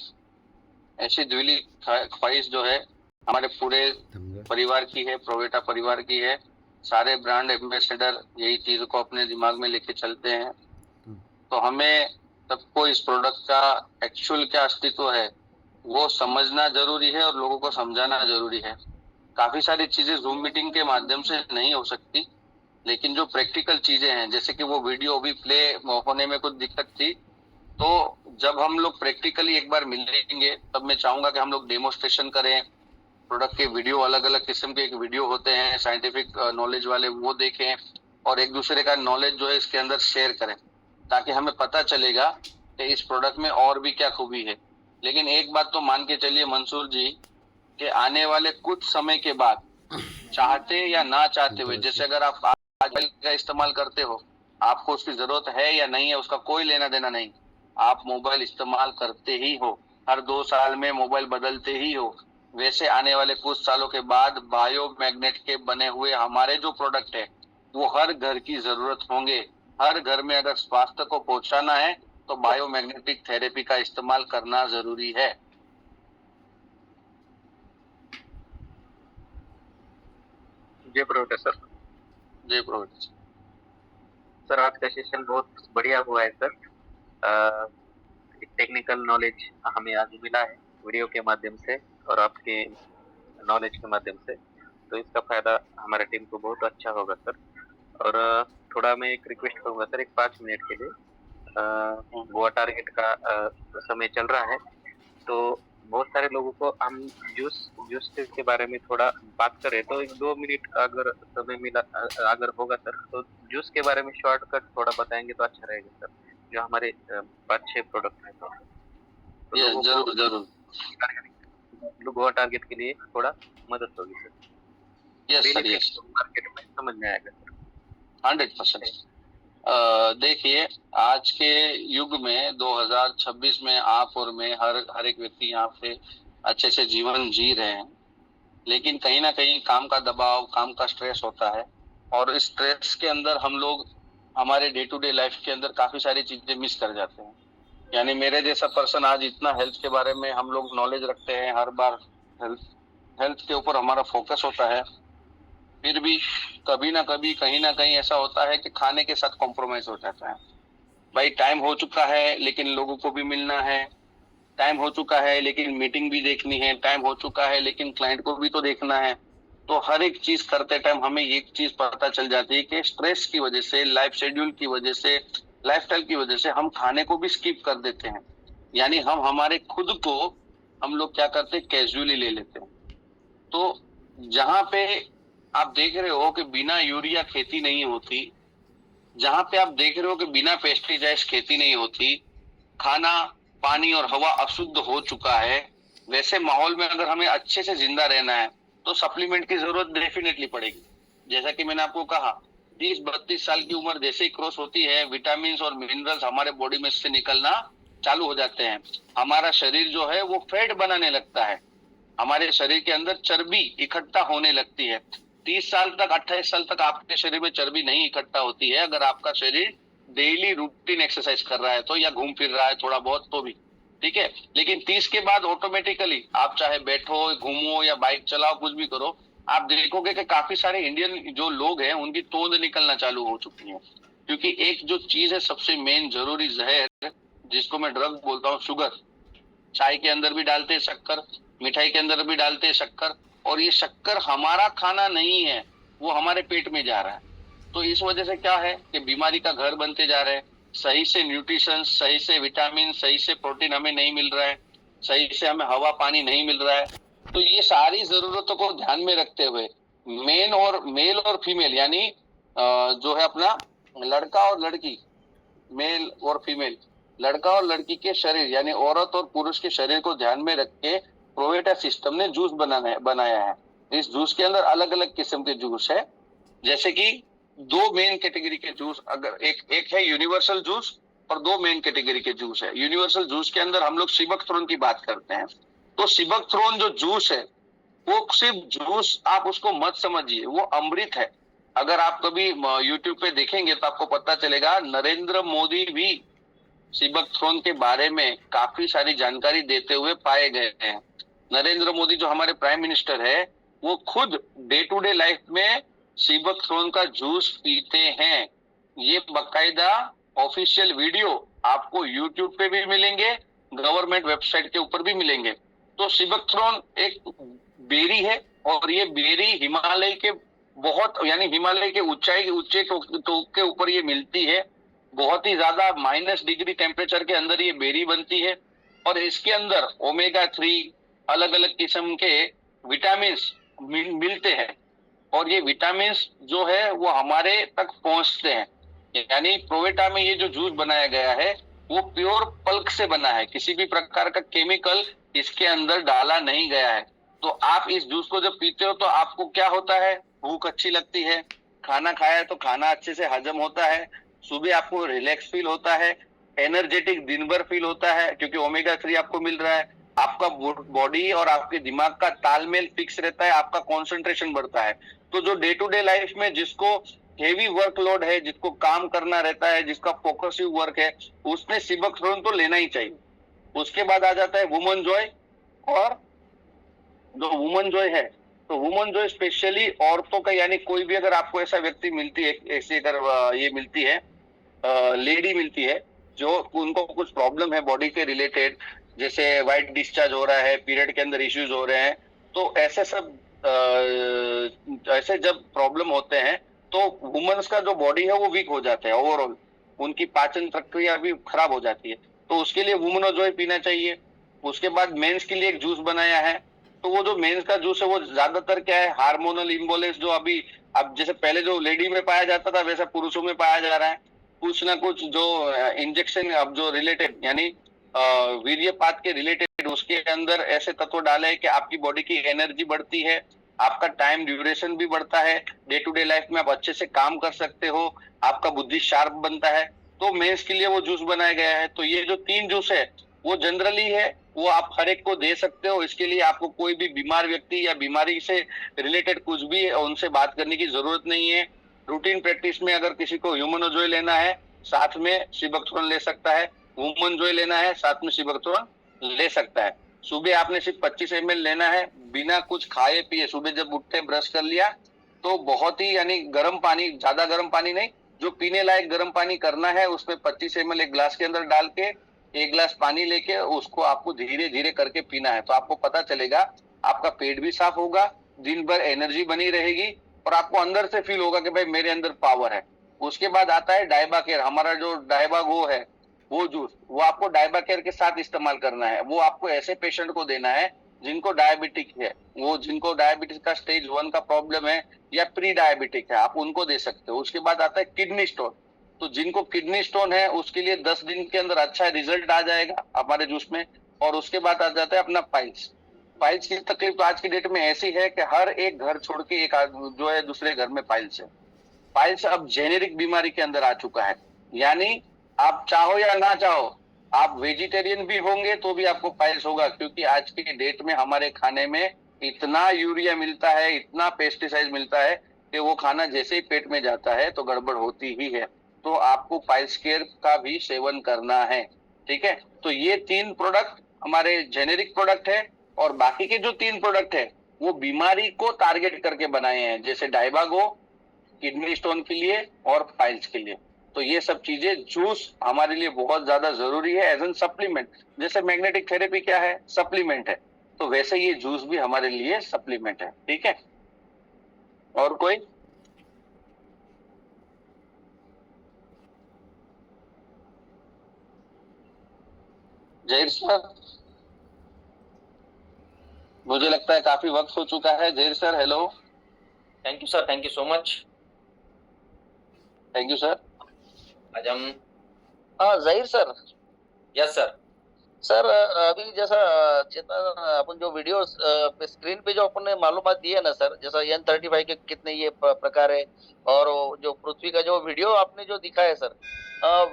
[SPEAKER 1] ऐसी दिली ख्वाहिश जो है हमारे पूरे परिवार की है, प्रोवेटा परिवार की है। सारे ब्रांड एम्बेसडर यही चीज को अपने दिमाग में लेके चलते हैं। तो हमें सबको इस प्रोडक्ट का एक्चुअल क्या अस्तित्व है वो समझना जरूरी है और लोगों को समझाना जरूरी है। काफी सारी चीजें जूम मीटिंग के माध्यम से नहीं हो सकती, लेकिन जो प्रैक्टिकल चीजें हैं, जैसे कि वो वीडियो अभी प्ले होने में कुछ दिक्कत थी, तो जब हम लोग प्रैक्टिकली एक बार मिलेंगे तब मैं चाहूंगा कि हम लोग डेमोस्ट्रेशन करें, प्रोडक्ट के वीडियो, अलग अलग किस्म के एक वीडियो होते हैं साइंटिफिक नॉलेज वाले, वो देखें और एक दूसरे का नॉलेज जो है इसके अंदर शेयर करें, ताकि हमें पता चलेगा कि इस प्रोडक्ट में और भी क्या खूबी है। लेकिन एक बात तो मान के चलिए मंसूर जी, कि आने वाले कुछ समय के बाद, चाहते या ना चाहते हुए, जैसे अगर आप आज का इस्तेमाल करते हो, आपको उसकी जरूरत है या नहीं है उसका कोई लेना देना नहीं, आप मोबाइल इस्तेमाल करते ही हो, हर 2 साल में मोबाइल बदलते ही हो। वैसे आने वाले कुछ सालों के बाद बायोमैग्नेट के बने हुए हमारे जो प्रोडक्ट है वो हर घर की जरूरत होंगे। हर घर में अगर स्वास्थ्य को पहुंचाना है तो बायोमैग्नेटिक थेरेपी का इस्तेमाल करना जरूरी है।
[SPEAKER 5] जय प्रभु सर।
[SPEAKER 1] जय प्रभु।
[SPEAKER 5] सर आज का सेशन बहुत बढ़िया हुआ है सर। टेक्निकल नॉलेज हमें आज मिला है वीडियो के माध्यम से और आपके नॉलेज के माध्यम से, तो इसका फायदा हमारे टीम को बहुत अच्छा होगा सर। और थोड़ा मैं एक रिक्वेस्ट करूंगा सर, एक 5 मिनट के लिए। गोवा टारगेट का समय चल रहा है, तो बहुत सारे लोगों को हम जूस के बारे में थोड़ा बात करें, तो 1-2 मिनट अगर समय मिला अगर होगा सर, तो जूस के बारे में शॉर्टकट थोड़ा बताएंगे तो अच्छा रहेगा सर, जो हमारे 5-6 प्रोडक्ट हैं तो लोगों को
[SPEAKER 1] जरूर
[SPEAKER 5] गोवा टारगेट के लिए थोड़ा मदद होगी sir.
[SPEAKER 1] Yes sir, yes,
[SPEAKER 5] market में समझ में आएगा सर।
[SPEAKER 1] 100%। देखिए, आज के युग में 2026 में आप और मैं हर एक व्यक्ति यहाँ पे अच्छे से जीवन जी रहे हैं, लेकिन कहीं ना कहीं काम का दबाव, काम का स्ट्रेस होता है, और इस स्ट्रेस के अंदर हम लोग हमारे डे टू डे लाइफ के अंदर काफी सारी चीजें मिस कर जाते हैं। यानी मेरे जैसा पर्सन आज इतना हेल्थ के बारे में हम लोग नॉलेज रखते हैं, हर बार हेल्थ के ऊपर हमारा फोकस होता है, फिर भी कभी ना कभी कहीं ना कहीं ऐसा होता है कि खाने के साथ कॉम्प्रोमाइज हो जाता है। भाई टाइम हो चुका है लेकिन लोगों को भी मिलना है, टाइम हो चुका है लेकिन मीटिंग भी देखनी है, टाइम हो चुका है लेकिन क्लाइंट को भी तो देखना है। तो हर एक चीज करते टाइम हमें एक चीज पता चल जाती है कि स्ट्रेस की वजह से, लाइफ शेड्यूल की वजह से, लाइफस्टाइल की वजह से हम खाने को भी स्किप कर देते हैं। यानी हम हमारे खुद को हम लोग क्या करते हैं, कैजुअली ले लेते हैं। तो जहां पे आप देख रहे हो कि बिना यूरिया खेती नहीं होती, जहां पे आप देख रहे हो कि बिना पेस्टिसाइड्स खेती नहीं होती, खाना, पानी और हवा अशुद्ध हो चुका है, वैसे माहौल में अगर हमें अच्छे से जिंदा रहना है तो सप्लीमेंट की जरूरत डेफिनेटली पड़ेगी। जैसा कि मैंने आपको कहा, 30-32 साल की उम्र जैसे ही क्रॉस होती है, विटामिन और मिनरल्स हमारे बॉडी में से निकलना चालू हो जाते हैं। हमारा शरीर जो है वो फैट बनाने लगता है, हमारे शरीर के अंदर चर्बी इकट्ठा होने लगती है। 30 साल तक, 28 साल तक आपके शरीर में चर्बी नहीं इकट्ठा होती है अगर आपका शरीर डेली रूटीन एक्सरसाइज कर रहा है तो, या घूम फिर रहा है थोड़ा बहुत तो भी, ठीक है। लेकिन 30 के बाद ऑटोमेटिकली आप चाहे बैठो, घूमो या बाइक चलाओ, कुछ भी करो, आप देखोगे कि काफी सारे इंडियन जो लोग हैं उनकी तोंद निकलना चालू हो चुकी है। क्योंकि एक जो चीज है सबसे मेन जरूरी जहर, जिसको मैं ड्रग बोलता हूँ, शुगर। चाय के अंदर भी डालते हैं शक्कर, मिठाई के अंदर भी डालते हैं शक्कर, और ये शक्कर हमारा खाना नहीं है, वो हमारे पेट में जा रहा है। तो इस वजह से क्या है कि बीमारी का घर बनते जा रहे हैं। सही से न्यूट्रिशन, सही से विटामिन, सही से प्रोटीन हमें नहीं मिल रहा है, सही से हमें हवा पानी नहीं मिल रहा है। तो ये सारी जरूरतों को ध्यान में रखते हुए मेल और फीमेल, यानी जो है अपना लड़का और लड़की, मेल और फीमेल, लड़का और लड़की के शरीर यानी औरत और पुरुष के शरीर को ध्यान में रख के प्रोवेटा सिस्टम ने जूस बनाया है। इस जूस के अंदर अलग अलग किस्म के जूस है, जैसे कि 2 मेन कैटेगरी के जूस, अगर एक है यूनिवर्सल जूस और 2 मेन कैटेगरी के जूस है। यूनिवर्सल जूस के अंदर हम लोग सिबकथ्रोन की बात करते हैं। तो सिबकथ्रोन जो जूस है वो सिर्फ जूस आप उसको मत समझिए, वो अमृत है। अगर आप कभी यूट्यूब पे देखेंगे तो आपको पता चलेगा, नरेंद्र मोदी भी सिबकथ्रोन के बारे में काफी सारी जानकारी देते हुए पाए गए हैं। नरेंद्र मोदी जो हमारे प्राइम मिनिस्टर है, वो खुद डे टू डे लाइफ में सिबकथ्रोन का जूस पीते हैं। ये बकायदा ऑफिशियल वीडियो आपको यूट्यूब पे भी मिलेंगे, गवर्नमेंट वेबसाइट के ऊपर भी मिलेंगे। तो सिबकथ्रोन एक बेरी है, और ये बेरी हिमालय के बहुत, यानी हिमालय के ऊंचे के ऊपर ये मिलती है। बहुत ही ज्यादा -डिग्री टेम्परेचर के अंदर ये बेरी बनती है, और इसके अंदर ओमेगा-3 अलग अलग किस्म के विटामिन मिलते हैं, और ये विटामिन जो है वो हमारे तक पहुंचते हैं। यानी प्रोवेटा में ये जो जूस बनाया गया है वो प्योर पल्प से बना है, किसी भी प्रकार का केमिकल इसके अंदर डाला नहीं गया है। तो आप इस जूस को जब पीते हो तो आपको क्या होता है, भूख अच्छी लगती है, खाना खाया तो खाना अच्छे से हजम होता है, सुबह आपको रिलैक्स फील होता है, एनर्जेटिक दिन भर फील होता है क्योंकि ओमेगा-3 आपको मिल रहा है, आपका बॉडी और आपके दिमाग का तालमेल फिक्स रहता है, आपका कंसंट्रेशन बढ़ता है। तो जो डे टू डे लाइफ में जिसको हेवी वर्कलोड है, जिसको काम करना रहता है, जिसका फोकसिव वर्क है, उसने सिबकथ्रोन तो लेना ही चाहिए। उसके बाद आ जाता है वुमन जॉय, और जो वुमन जॉय है तो वुमन जो है स्पेशली औरतों का, यानी कोई भी अगर आपको ऐसा व्यक्ति मिलती है, ऐसी अगर ये मिलती है, लेडी मिलती है जो उनको कुछ प्रॉब्लम है बॉडी के रिलेटेड, जैसे वाइट डिस्चार्ज हो रहा है, पीरियड के अंदर इश्यूज हो रहे हैं, तो ऐसे सब ऐसे जब प्रॉब्लम होते हैं तो वुमेन्स का जो बॉडी है वो वीक हो जाता है, ओवरऑल उनकी पाचन प्रक्रिया भी खराब हो जाती है। तो उसके लिए वुमेन जो है पीना चाहिए। उसके बाद मेंस के लिए एक जूस बनाया है, तो वो जो मेंस का जूस है वो ज्यादातर क्या है, हार्मोनल इम्बोलेंस जो अभी अब जैसे पहले जो लेडी में पाया जाता था वैसा पुरुषों में पाया जा रहा है। कुछ ना कुछ जो इंजेक्शन अब जो रिलेटेड, यानी वीर्यपात के रिलेटेड उसके अंदर ऐसे तत्व डाले हैं कि आपकी बॉडी की एनर्जी बढ़ती है, आपका टाइम ड्यूरेशन भी बढ़ता है, डे टू डे लाइफ में आप अच्छे से काम कर सकते हो, आपका बुद्धि शार्प बनता है। तो मेंस के लिए वो जूस बनाया गया है। तो ये जो 3 जूस है वो जनरली है, वो आप हर एक को दे सकते हो। इसके लिए आपको कोई भी बीमार व्यक्ति या बीमारी से रिलेटेड कुछ भी उनसे बात करने की जरूरत नहीं है। रूटीन प्रैक्टिस में अगर किसी को ह्यूमनोजॉय लेना है साथ में सिबकथोरन ले सकता है, वुमनजॉय लेना है साथ में सिबकथोरन ले सकता है। सुबह आपने सिर्फ 25 ml लेना है बिना कुछ खाए पिए। सुबह जब उठते ब्रश कर लिया तो बहुत ही, यानी गर्म पानी, ज्यादा गर्म पानी नहीं, जो पीने लायक गर्म पानी करना है उसमें 25 ml एक ग्लास के अंदर डाल के 1 गिलास पानी लेके उसको आपको धीरे धीरे करके पीना है। तो आपको पता चलेगा, आपका पेट भी साफ होगा, दिन भर एनर्जी बनी रहेगी और आपको अंदर से फील होगा कि भाई मेरे अंदर पावर है। उसके बाद आता है डायबा केयर, हमारा जो डायबा गो है वो जूस, वो आपको डायबा केयर के साथ इस्तेमाल करना है। वो आपको ऐसे पेशेंट को देना है जिनको डायबिटिक है, वो जिनको डायबिटीज का स्टेज 1 का प्रॉब्लम है या प्री डायबिटिक है, आप उनको दे सकते हो। उसके बाद आता है किडनी स्टोन, तो जिनको किडनी स्टोन है उसके लिए 10 दिन के अंदर अच्छा रिजल्ट आ जाएगा हमारे जूस में। और उसके बाद आ जाता है अपना पाइल्स। पाइल्स की तकलीफ आज की डेट में ऐसी है कि हर एक घर छोड़ के एक जो है दूसरे घर में पाइल्स है। पाइल्स अब जेनेरिक बीमारी के अंदर आ चुका है, यानी आप चाहो या ना चाहो, आप वेजिटेरियन भी होंगे तो भी आपको पाइल्स होगा, क्योंकि आज की डेट में हमारे खाने में इतना यूरिया मिलता है, इतना पेस्टिसाइड मिलता है कि वो खाना जैसे ही पेट में जाता है तो गड़बड़ होती ही है। तो आपको पाइल्स केयर का भी सेवन करना है, ठीक है। तो ये 3 प्रोडक्ट हमारे जेनेरिक प्रोडक्ट है और बाकी के जो 3 प्रोडक्ट है वो बीमारी को टारगेट करके बनाए हैं, जैसे डायबागो किडनी स्टोन के लिए और पाइल्स के लिए। तो ये सब चीजें जूस हमारे लिए बहुत ज्यादा जरूरी है एज एन सप्लीमेंट। जैसे मैग्नेटिक थेरेपी क्या है, सप्लीमेंट है, तो वैसे ये जूस भी हमारे लिए सप्लीमेंट है, ठीक है। और कोई? जहीर सर, मुझे लगता है काफी वक्त हो चुका है। Zaheer sir hello.
[SPEAKER 3] Thank you sir, thank you so much.
[SPEAKER 1] Thank you sir.
[SPEAKER 3] आज हम
[SPEAKER 5] हाँ Zaheer sir.
[SPEAKER 3] Yes sir.
[SPEAKER 5] Sir अभी जैसा चेतन अपन जो वीडियो पे स्क्रीन पे जो अपन ने मालूमात दी है ना सर, जैसा N35 के कितने ये प्रकार है और जो पृथ्वी का जो वीडियो आपने जो दिखा है सर,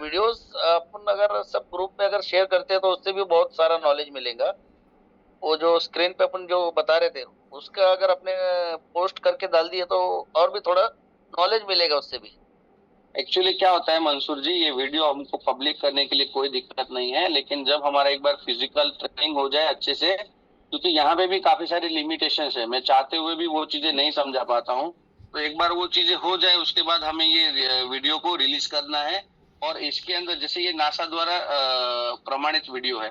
[SPEAKER 5] वीडियोस अपन अगर सब ग्रुप में अगर शेयर करते हैं तो उससे भी बहुत सारा नॉलेज मिलेगा। वो जो स्क्रीन पे अपन जो बता रहे थे उसका अगर अपने पोस्ट करके डाल दिए तो और भी थोड़ा नॉलेज मिलेगा उससे भी।
[SPEAKER 1] एक्चुअली क्या होता है मंसूर जी, ये वीडियो हमको पब्लिक करने के लिए कोई दिक्कत नहीं है, लेकिन जब हमारा एक बार फिजिकल ट्रेनिंग हो जाए अच्छे से, क्योंकि यहाँ पे भी काफी सारी लिमिटेशंस है, मैं चाहते हुए भी वो चीजें नहीं समझा पाता हूँ। तो एक बार वो चीजें हो जाए उसके बाद हमें ये वीडियो को रिलीज करना है। और इसके अंदर जैसे ये नासा द्वारा प्रमाणित वीडियो है,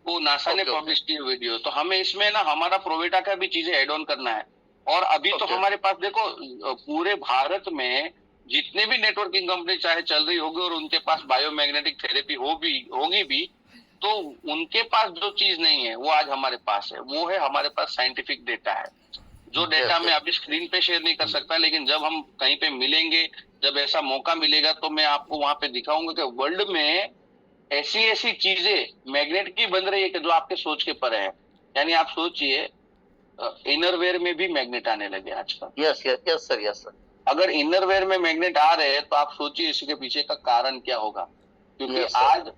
[SPEAKER 1] वो नासा ने पब्लिश की वीडियो, तो हमें इसमें ना हमारा प्रोवेटा का भी चीजें एड ऑन करना है। और अभी तो हमारे पास देखो पूरे भारत में जितने भी नेटवर्किंग कंपनी चाहे चल रही होगी और उनके पास बायोमैग्नेटिक थेरेपी होगी भी, तो उनके पास जो चीज नहीं है वो आज हमारे पास है, वो है हमारे पास साइंटिफिक डेटा है। जो डेटा मैं अभी स्क्रीन पे शेयर नहीं कर सकता, लेकिन जब हम कहीं पे मिलेंगे, जब ऐसा मौका मिलेगा तो मैं आपको वहां पे दिखाऊंगा कि वर्ल्ड में ऐसी ऐसी चीजें मैग्नेट की बन रही है कि जो आपके सोच के परे है। यानी आप सोचिए इनरवेयर में भी मैग्नेट आने लगे आजकल।
[SPEAKER 5] Yes sir, yes sir.
[SPEAKER 1] अगर इनरवेयर में मैग्नेट आ रहे हैं तो आप सोचिए इसके पीछे का कारण क्या होगा। क्योंकि आज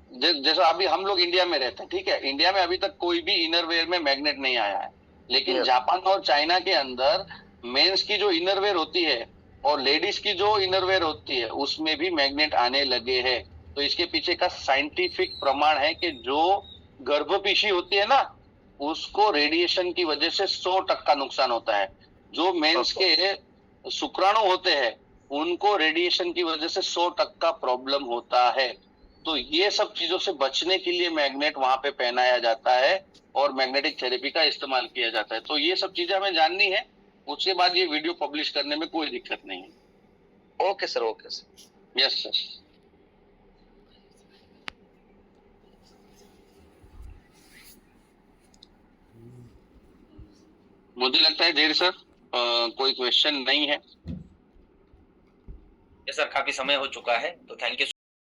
[SPEAKER 1] जैसा अभी हम लोग इंडिया में रहते हैं, ठीक है, इंडिया में अभी तक कोई भी इनरवेयर में मैग्नेट नहीं आया है, लेकिन जापान और चाइना के अंदर मेंस की जो इनरवेयर होती है और लेडीज की जो इनरवेयर होती है उसमें भी मैग्नेट आने लगे हैं। तो इसके पीछे का साइंटिफिक प्रमाण है कि जो गर्भपेशी होती है ना, उसको रेडिएशन की वजह से 100% नुकसान होता है। जो मेंस के शुक्राणु होते हैं उनको रेडिएशन की वजह से 100% प्रॉब्लम होता है। तो ये सब चीजों से बचने के लिए मैग्नेट वहां पे पहनाया जाता है और मैग्नेटिक थेरेपी का इस्तेमाल किया जाता है। तो ये सब चीजें हमें जाननी है, उसके बाद ये वीडियो पब्लिश करने में कोई दिक्कत नहीं है।
[SPEAKER 5] Okay sir, okay sir.
[SPEAKER 1] Yes sir. मुझे लगता है देर सर कोई क्वेश्चन नहीं है।
[SPEAKER 3] सर काफी समय हो चुका है, तो थैंक यू।